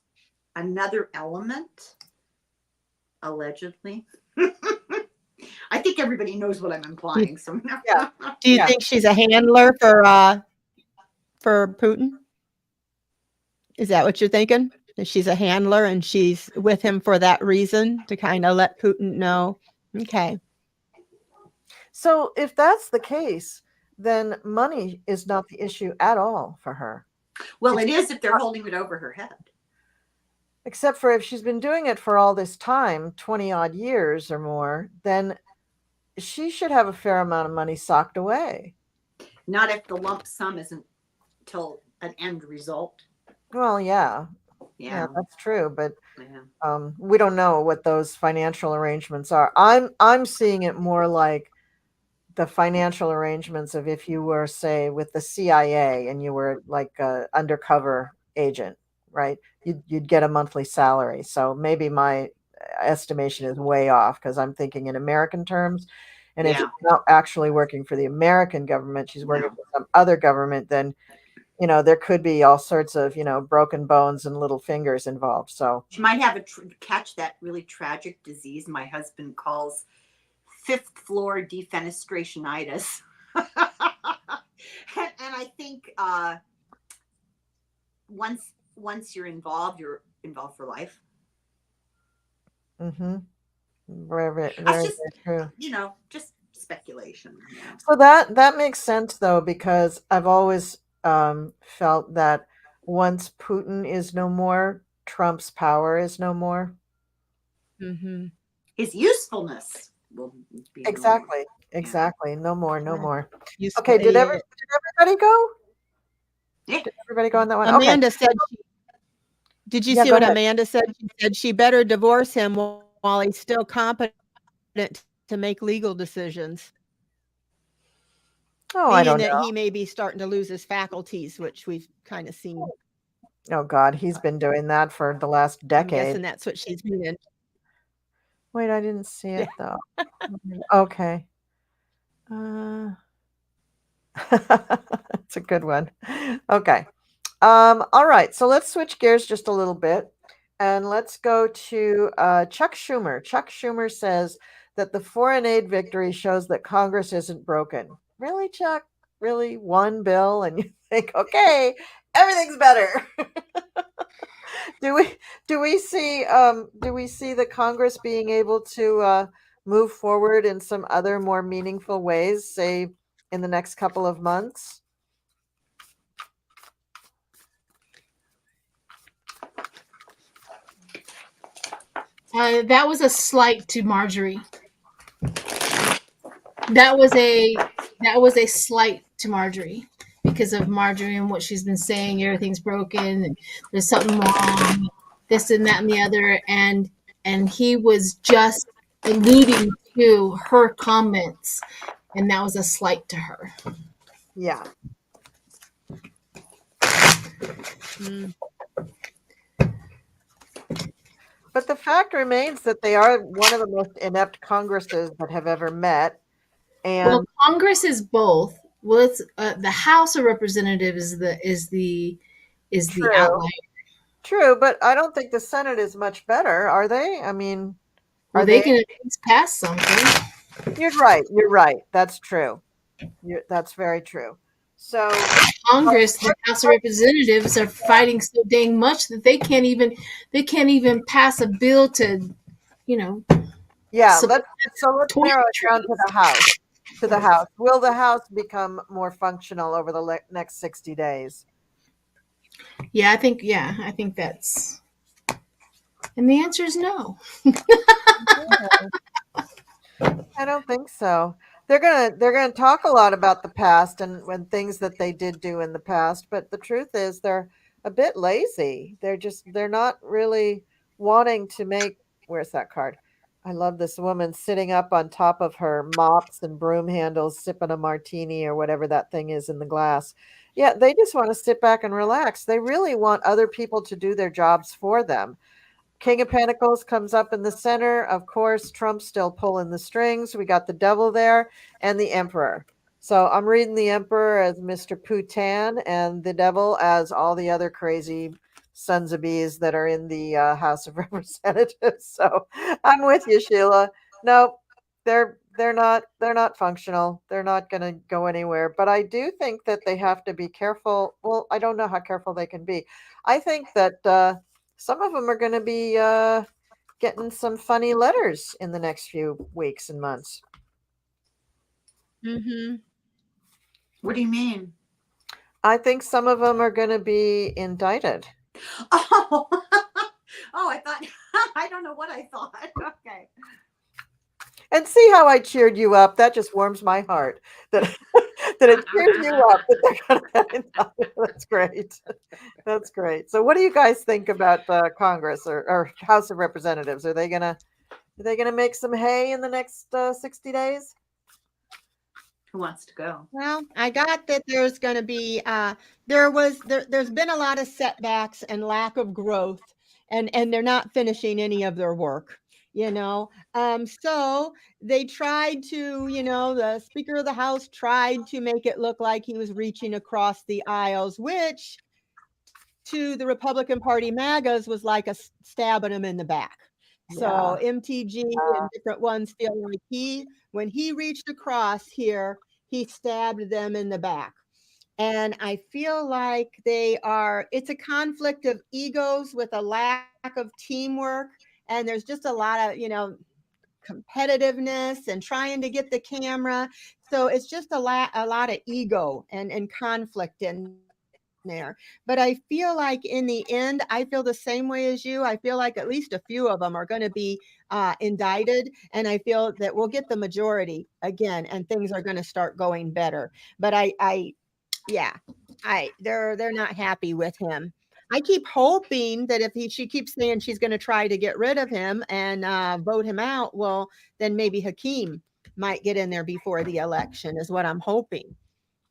another element, allegedly. I think everybody knows what I'm implying. So do you think she's a handler for Putin? Is that what you're thinking? That she's a handler and she's with him for that reason, to kind of let Putin know? Okay. So if that's the case, then money is not the issue at all for her. Well, it is if they're holding it over her head. Except for if she's been doing it for all this time, 20 odd years or more, then she should have a fair amount of money socked away. Not if the lump sum isn't till an end result. Well, yeah, that's true. But we don't know what those financial arrangements are. I'm seeing it more like the financial arrangements of if you were, say, with the CIA and you were like an undercover agent, right? You'd get a monthly salary. So maybe my estimation is way off because I'm thinking in American terms. And if she's not actually working for the American government, she's working for some other government, then, there could be all sorts of, broken bones and little fingers involved. So she might have catch that really tragic disease my husband calls fifth floor defenestrationitis. and I think once you're involved for life. Very, That's just, very true. Just speculation. So that makes sense though, because I've always felt that once Putin is no more, Trump's power is no more. his usefulness will be Exactly. Yeah. Exactly. No more. No more. Useful Okay. Did idiot. everybody go? Yeah. Did everybody go on that one? Amanda Okay. said, did you Yeah, see go what ahead. Amanda said? She said she better divorce him while he's still competent to make legal decisions. Oh, I Meaning don't that know. he may be starting to lose his faculties, which we've kind of seen. Oh God, he's been doing that for the last I'm decade. guessing that's what she's meaning. Wait, I didn't see it though. Okay. It's a good one. Okay. All right. So let's switch gears just a little bit and let's go to Chuck Schumer. Chuck Schumer says that the foreign aid victory shows that Congress isn't broken. Really, Chuck? Really? One bill and you think, okay, everything's better. do we see the Congress being able to move forward in some other more meaningful ways, say in the next couple of months? That was a slight to Marjorie. That was a slight to Marjorie because of Marjorie and what she's been saying. Everything's broken and there's something wrong, this and that and the other, and he was just alluding to her comments, and that was a slight to her. Yeah. But the fact remains that they are one of the most inept Congresses that have ever met. And well, Congress is both. Well, it's the House of Representatives is the True. outlier. True, but I don't think the Senate is much better, are they? I mean, Well, they can at least pass something. You're right. You're right. That's true. That's very true. So Congress, the House of Representatives, are fighting so dang much that they can't even pass a bill to, yeah. support Let's narrow it down to the House. To the House. Will the House become more functional over the next 60 days? Yeah, I think that's, and the answer is no. I don't think so. They're gonna talk a lot about the past and when things that they did do in the past, but the truth is they're a bit lazy. They're not really wanting to make. Where's that card? I love this woman sitting up on top of her mops and broom handles, sipping a martini or whatever that thing is in the glass. Yeah, they just want to sit back and relax. They really want other people to do their jobs for them. King of Pentacles comes up in the center. Of course, Trump's still pulling the strings. We got the devil there and the emperor. So I'm reading the emperor as Mr. Putin and the devil as all the other crazy sons of bees that are in the House of Representatives. So I'm with you, Sheila. No, they're not functional. They're not going to go anywhere. But I do think that they have to be careful. Well, I don't know how careful they can be. I think that some of them are going to be getting some funny letters in the next few weeks and months. Mm-hmm. What do you mean? I think some of them are going to be indicted. Oh, I thought, I don't know what I thought. Okay. And see how I cheered you up. That just warms my heart. That it cheers you up that they're going to get indicted. That's great. That's great. So, what do you guys think about Congress or House of Representatives? Are they gonna make some hay in the next 60 days? Who wants to go? Well, I got that there's going to be there's been a lot of setbacks and lack of growth, and they're not finishing any of their work. So they tried to, the Speaker of the House tried to make it look like he was reaching across the aisles, which to the Republican Party MAGAs was like a stabbing him in the back. So MTG and different ones feel like when he reached across here, he stabbed them in the back. And I feel like it's a conflict of egos with a lack of teamwork. And there's just a lot of, competitiveness and trying to get the camera. So it's just a lot of ego and conflict in there. But I feel like in the end, I feel the same way as you. I feel like at least a few of them are going to be indicted, and I feel that we'll get the majority again, and things are going to start going better. But they're not happy with him. I keep hoping that if she keeps saying she's going to try to get rid of him and vote him out, well, then maybe Hakeem might get in there before the election, is what I'm hoping.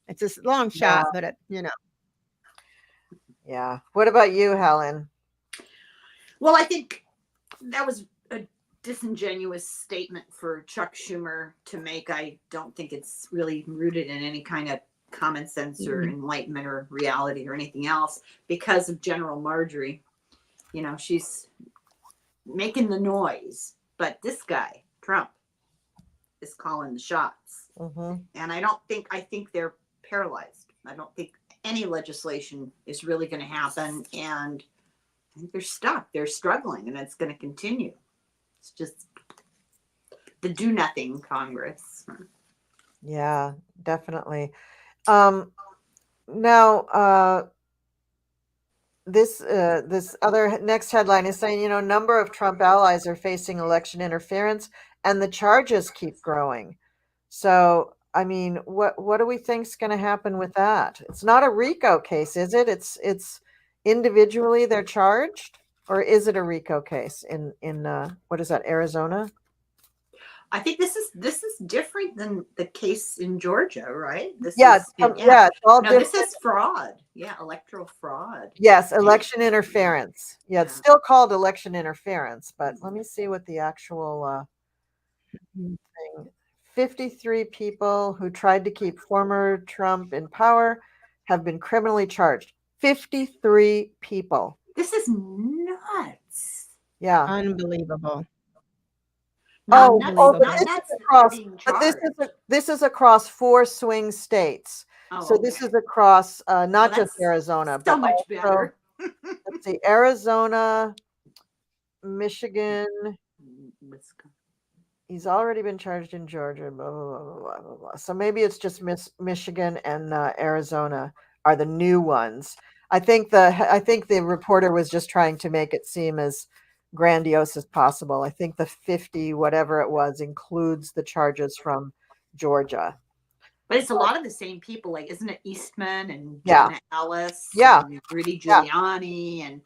It's a long shot, but Yeah. What about you, Helen? Well, I think that was a disingenuous statement for Chuck Schumer to make. I don't think it's really rooted in any kind of common sense or enlightenment or reality or anything else, because of General Marjorie. You know, she's making the noise, but this guy, Trump, is calling the shots. And I think they're paralyzed. I don't think any legislation is really going to happen, and I think they're stuck. They're struggling, and it's going to continue. It's just the do nothing Congress. Yeah, definitely. Now, this other next headline is saying, number of Trump allies are facing election interference, and the charges keep growing. So, I mean, what do we think is going to happen with that? It's not a RICO case, is it? It's individually they're charged, or is it a RICO case in what is that, Arizona? I think this is different than the case in Georgia, right? It's all different. This is fraud. Yeah, electoral fraud. Yes, election interference. Yeah, it's still called election interference, but let me see what the actual thing. 53 people who tried to keep former Trump in power have been criminally charged. 53 people. This is nuts. Yeah. unbelievable. But this is across 4 swing states. So this is across not just Arizona, but much better. Let's see, Arizona, Michigan. He's already been charged in Georgia. Blah, blah, blah, blah, blah, blah. So maybe it's just Michigan and Arizona are the new ones. I think the reporter was just trying to make it seem as grandiose as possible. I think the 50 whatever it was includes the charges from Georgia. But it's a lot of the same people, like, isn't it Eastman and Jenna Ellis? And Rudy Giuliani and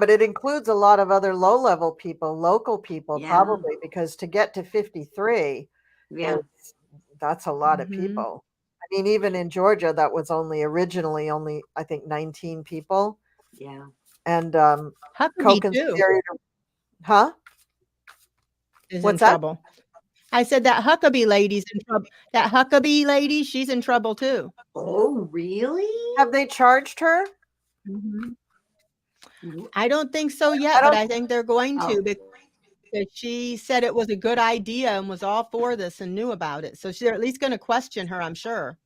but it includes a lot of other low-level people, local people, probably, because to get to 53, that's a lot of people. I mean, even in Georgia, that was originally only I think 19 people. Yeah. And Huckabee is in trouble. I said that Huckabee lady's in trouble. That Huckabee lady, she's in trouble too. Oh, really? Have they charged her? I don't think so yet, but I think they're going to, because she said it was a good idea and was all for this and knew about it. So they're at least going to question her, I'm sure.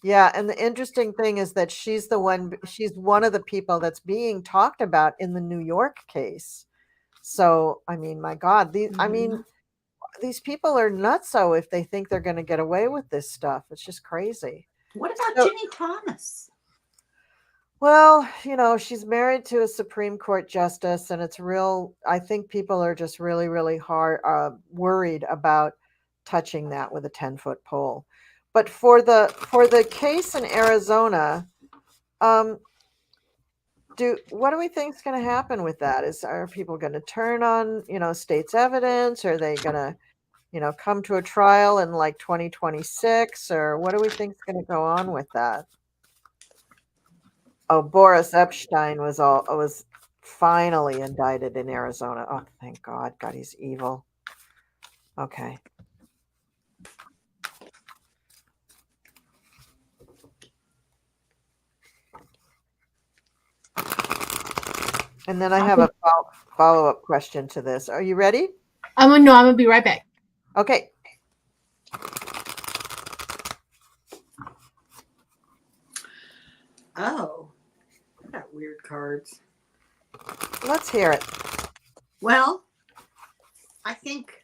Yeah, and the interesting thing is that she's one of the people that's being talked about in the New York case. So, I mean, my God, these people are nutso if they think they're going to get away with this stuff. It's just crazy. What about Jimmy Thomas? Well, she's married to a Supreme Court justice, and I think people are just really, really worried about touching that with a 10-foot pole. But for the case in Arizona, what do we think is going to happen with that? Are people going to turn on, state's evidence? Are they going to, come to a trial in like 2026, or what do we think is going to go on with that? Oh, Boris Epstein was finally indicted in Arizona. Oh, thank God. God, he's evil. Okay. And then I have a follow-up question to this. Are you ready? I'm gonna be right back. Okay. Oh, I got weird cards. Let's hear it. Well, I think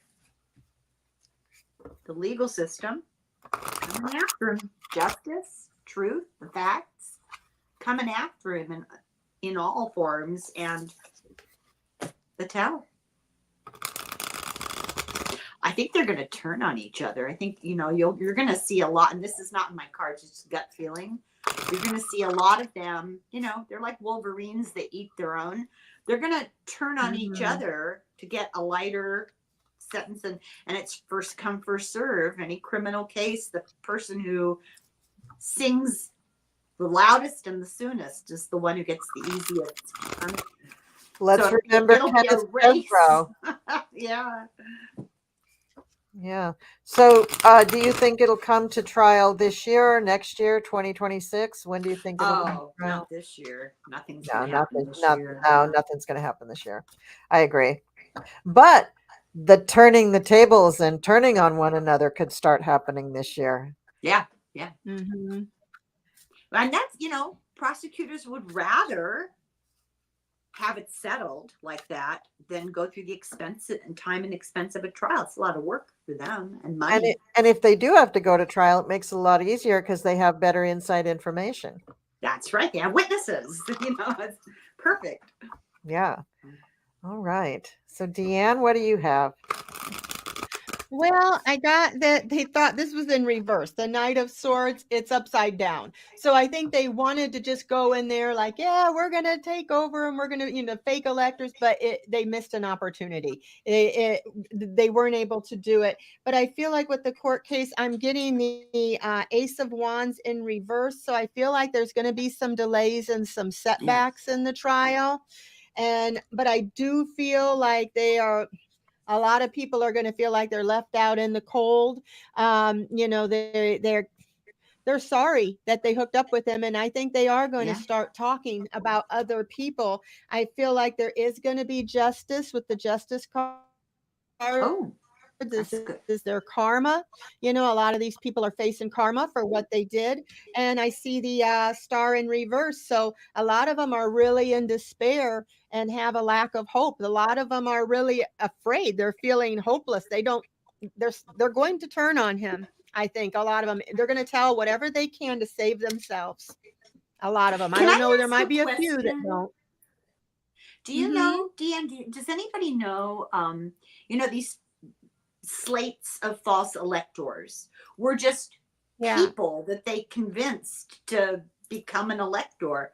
the legal system coming after him. Justice, truth, the facts, coming after him in all forms, and the tell. I think they're going to turn on each other. I think, you're going to see a lot, and this is not in my cards, it's just gut feeling. You're going to see a lot of them, they're like Wolverines that eat their own. They're going to turn on each other to get a lighter sentence, and it's first come, first serve. Any criminal case, the person who sings the loudest and the soonest is the one who gets the easiest. Let's remember Kenneth Paltrow. Yeah. Yeah. So do you think it'll come to trial this year, next year, 2026? When do you think it'll come to trial? Not this year. Nothing's going to happen this year. No, nothing's going to happen this year. I agree. But the turning the tables and turning on one another could start happening this year. Yeah. Yeah. Mm-hmm. And that's, prosecutors would rather have it settled like that than go through the expense and time and expense of a trial. It's a lot of work for them and money. And if they do have to go to trial, it makes it a lot easier because they have better inside information. That's right. They have witnesses. It's perfect. Yeah. All right. So Deann, what do you have? Well, I got that they thought this was in reverse. The Knight of Swords, it's upside down. So I think they wanted to just go in there like, yeah, we're going to take over and we're going to, fake electors, but they missed an opportunity. They weren't able to do it. But I feel like with the court case, I'm getting the Ace of Wands in reverse. So I feel like there's going to be some delays and some setbacks in the trial. But I do feel like a lot of people are going to feel like they're left out in the cold. They're sorry that they hooked up with him. And I think they are going to start talking about other people. I feel like there is going to be justice with the Justice card. Oh, this is their karma. A lot of these people are facing karma for what they did. And I see the Star in reverse. So a lot of them are really in despair and have a lack of hope. A lot of them are really afraid. They're feeling hopeless. They're going to turn on him. I think a lot of them, they're going to tell whatever they can to save themselves. A lot of them. I don't know. There might be a few that don't. Do you know, Deann, does anybody know, these slates of false electors were just people that they convinced to become an elector?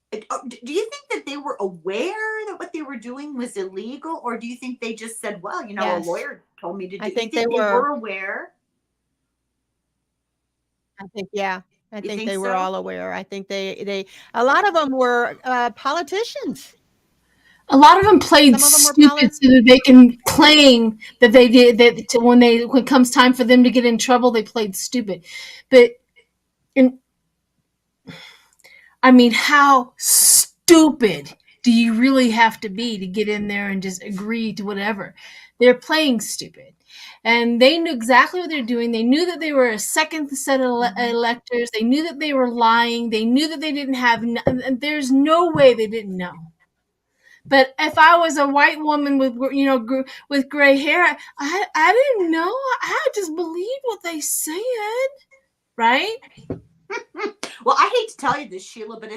Do you think that they were aware that what they were doing was illegal, or do you think they just said, well, a lawyer told me to do it? I think they were aware. I think they were all aware. I think a lot of them were politicians. A lot of them played stupid so that they can claim that they did that. When it comes time for them to get in trouble, they played stupid. But how stupid do you really have to be to get in there and just agree to whatever? They're playing stupid. And they knew exactly what they're doing. They knew that they were a second set of electors. They knew that they were lying. They knew that they didn't have, and there's no way they didn't know. But if I was a white woman with gray hair, I didn't know. I just believed what they said, right? Well, I hate to tell you this, Sheila, but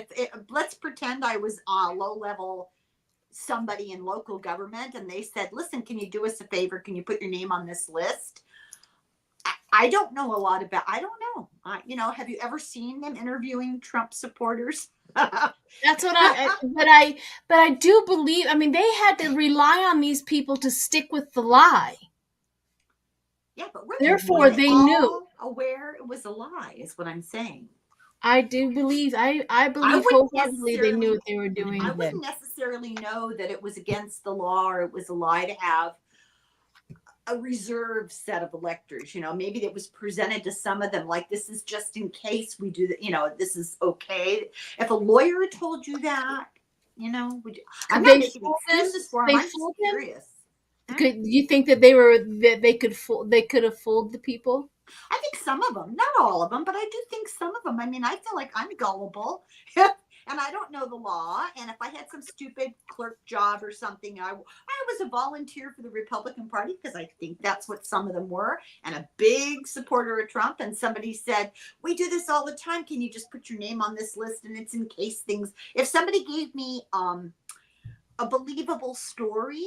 let's pretend I was low level somebody in local government, and they said, "Listen, can you do us a favor? Can you put your name on this list?" I don't know a lot about. I don't know. Have you ever seen them interviewing Trump supporters? That's what but I do believe, they had to rely on these people to stick with the lie. Yeah, but therefore they knew aware it was a lie is what I'm saying. I do believe, I believe wholeheartedly they knew what they were doing. I wouldn't necessarily know that it was against the law or it was a lie to have a reserved set of electors. Maybe it was presented to some of them like, this is just in case we do that, this is okay. If a lawyer told you that, I'm not making excuses for them. I'm just curious. Could you think that they could have fooled the people? I think some of them, not all of them, but I do think some of them. I feel like I'm gullible. And and I don't know the law. And if I had some stupid clerk job or something, I was a volunteer for the Republican Party because I think that's what some of them were, and a big supporter of Trump. And somebody said, we do this all the time. Can you just put your name on this list? And it's in case things, if somebody gave me a believable story,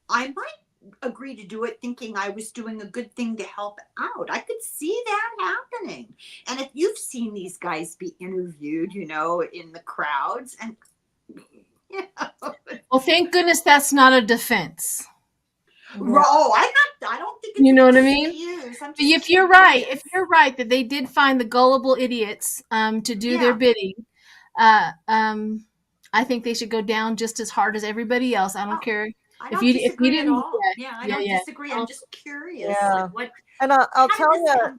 I might agree to do it thinking I was doing a good thing to help out. I could see that happening. And if you've seen these guys be interviewed, in the crowds, and well, thank goodness that's not a defense. Oh, I don't think it's you know what I mean. If you're right that they did find the gullible idiots to do their bidding, I think they should go down just as hard as everybody else. I don't care. I don't disagree at all. I don't disagree. I'm just curious. Yeah. And I'll tell you,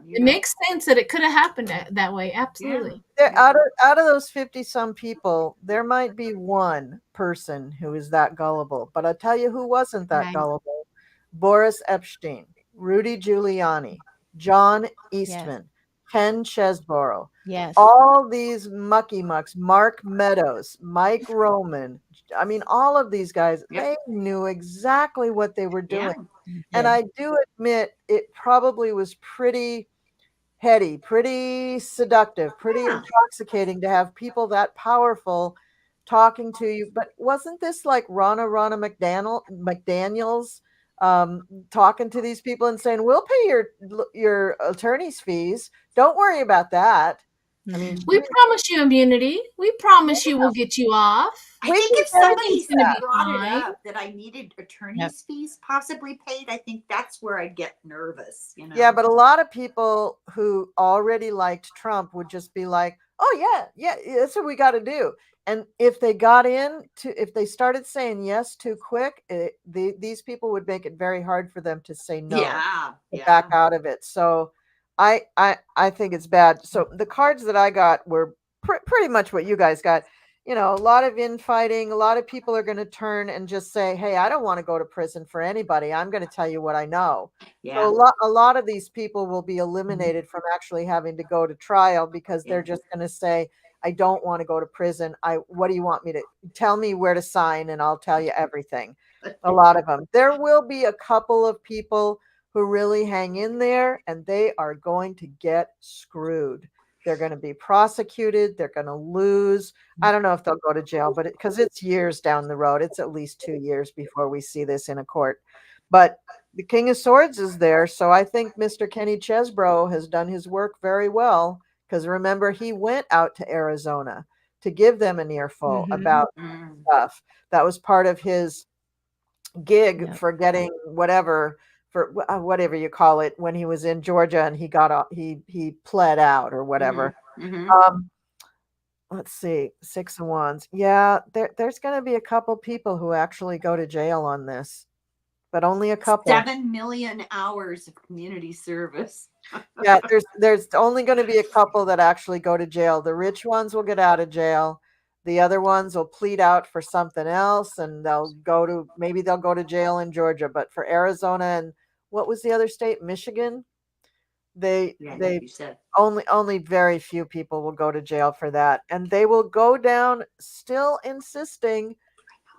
it makes sense that it could have happened that way. Absolutely. Out of those 50-some people, there might be one person who is that gullible. But I'll tell you who wasn't that gullible. Boris Epstein, Rudy Giuliani, John Eastman, Ken Chesborough. Yes. All these mucky mucks, Mark Meadows, Mike Roman. I mean, all of these guys, they knew exactly what they were doing. And I do admit it probably was pretty heady, pretty seductive, pretty intoxicating to have people that powerful talking to you. But wasn't this like Ronna McDaniels talking to these people and saying, we'll pay your attorney's fees. Don't worry about that. I mean, we promise you immunity. We promise you we'll get you off. I think if somebody brought it up that I needed attorney's fees possibly paid, I think that's where I'd get nervous. Yeah, but a lot of people who already liked Trump would just be like, oh, yeah, that's what we got to do. And if they if they started saying yes too quick, these people would make it very hard for them to say no, back out of it. So I think it's bad. So the cards that I got were pretty much what you guys got. A lot of infighting. A lot of people are going to turn and just say, hey, I don't want to go to prison for anybody. I'm going to tell you what I know. Yeah. So a lot of these people will be eliminated from actually having to go to trial because they're just going to say, I don't want to go to prison. What do you want me to tell me where to sign? And I'll tell you everything. A lot of them. There will be a couple of people who really hang in there, and they are going to get screwed. They're going to be prosecuted. They're going to lose. I don't know if they'll go to jail, but because it's years down the road, it's at least 2 years before we see this in a court. But the King of Swords is there. So I think Mr. Kenny Chesbrough has done his work very well. Because remember, he went out to Arizona to give them an earful about stuff. That was part of his gig for getting whatever you call it when he was in Georgia and he pled out or whatever. Let's see, 6 of Wands. Yeah, there's going to be a couple people who actually go to jail on this, but only a couple. 7 million hours of community service. Yeah, there's only going to be a couple that actually go to jail. The rich ones will get out of jail. The other ones will plead out for something else, and maybe they'll go to jail in Georgia. But for Arizona and what was the other state? Michigan. They only very few people will go to jail for that, and they will go down still insisting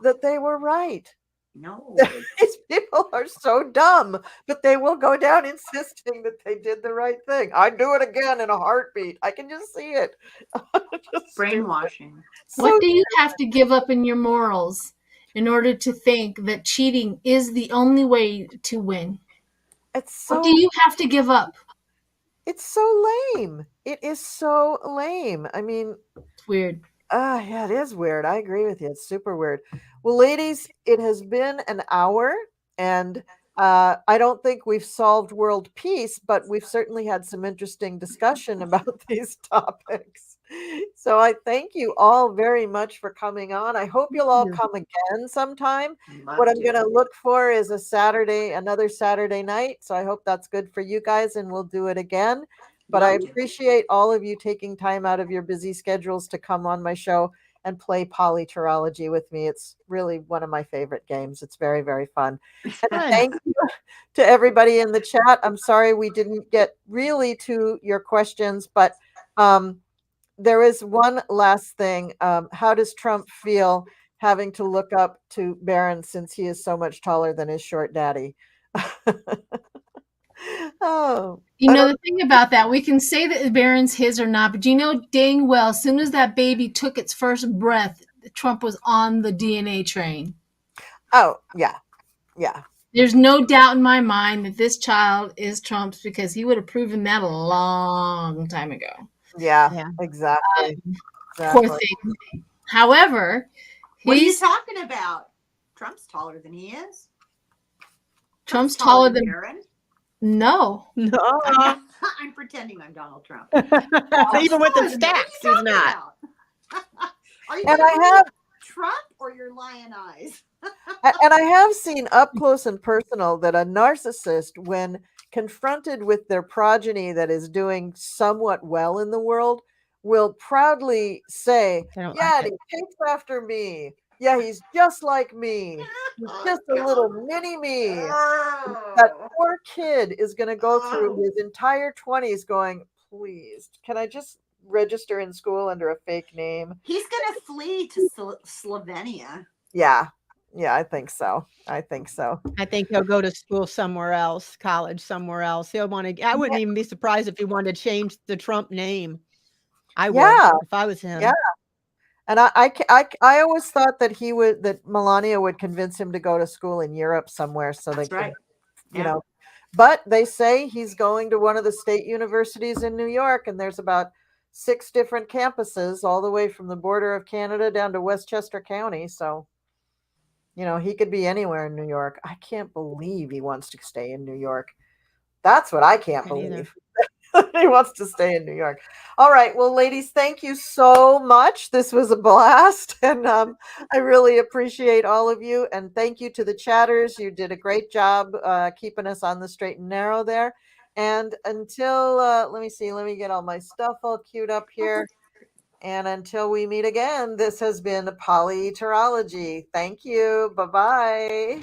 that they were right. No, these people are so dumb, but they will go down insisting that they did the right thing. I'd do it again in a heartbeat. I can just see it. Brainwashing. What do you have to give up in your morals in order to think that cheating is the only way to win? What do you have to give up? It's so lame. It is so lame. I mean, it's weird. Yeah, it is weird. I agree with you. It's super weird. Well, ladies, it has been an hour, and I don't think we've solved world peace, but we've certainly had some interesting discussion about these topics. So I thank you all very much for coming on. I hope you'll all come again sometime. What I'm going to look for is another Saturday night. So I hope that's good for you guys, and we'll do it again. But I appreciate all of you taking time out of your busy schedules to come on my show and play Politarology with me. It's really one of my favorite games. It's very, very fun. And thank you to everybody in the chat. I'm sorry we didn't get really to your questions, but there is one last thing. How does Trump feel having to look up to Barron since he is so much taller than his short daddy? Oh, You I know, don't. the thing about that, we can say that Barron's his or not, but you know dang well, as soon as that baby took its first breath, Trump was on the DNA train. Oh, yeah, yeah. There's no doubt in my mind that this child is Trump's because he would have proven that a long time ago. Yeah, Yeah. exactly. Poor Exactly. thing. However, What are you he's talking about? Trump's taller than he is. Trump's taller than Barron. no. No. I'm pretending I'm Donald Trump. Even with the What are you stacks, he's talking not. about? Are you And gonna I believe have Trump or your lion eyes? and I have seen up close and personal that a narcissist, when confronted with their progeny that is doing somewhat well in the world, will proudly say, I don't "Yeah, like and it. he takes after me. Yeah, he's just like me. He's just a little mini me." That poor kid is going to go through his entire 20s going, "Please, can I just register in school under a fake name?" He's gonna flee to Slovenia. Yeah. Yeah, I think so. I think so. I think he'll go to school somewhere else, college somewhere else. He'll want to. I wouldn't even be surprised if he wanted to change the Trump name. I would Yeah. if I was him. Yeah. And I always thought that Melania would convince him to go to school in Europe somewhere so they That's could, right. you know, but they say he's going to one of the state universities in New York, and there's about 6 different campuses all the way from the border of Canada down to Westchester County. So, he could be anywhere in New York. I can't believe he wants to stay in New York. That's what I can't Me neither. believe. He wants to stay in New York. All right. Well, ladies, thank you so much. This was a blast. And I really appreciate all of you. And thank you to the chatters. You did a great job keeping us on the straight and narrow there. And until, let me see, let me get all my stuff all queued up here. And until we meet again, this has been Politarology. Thank you. Bye-bye.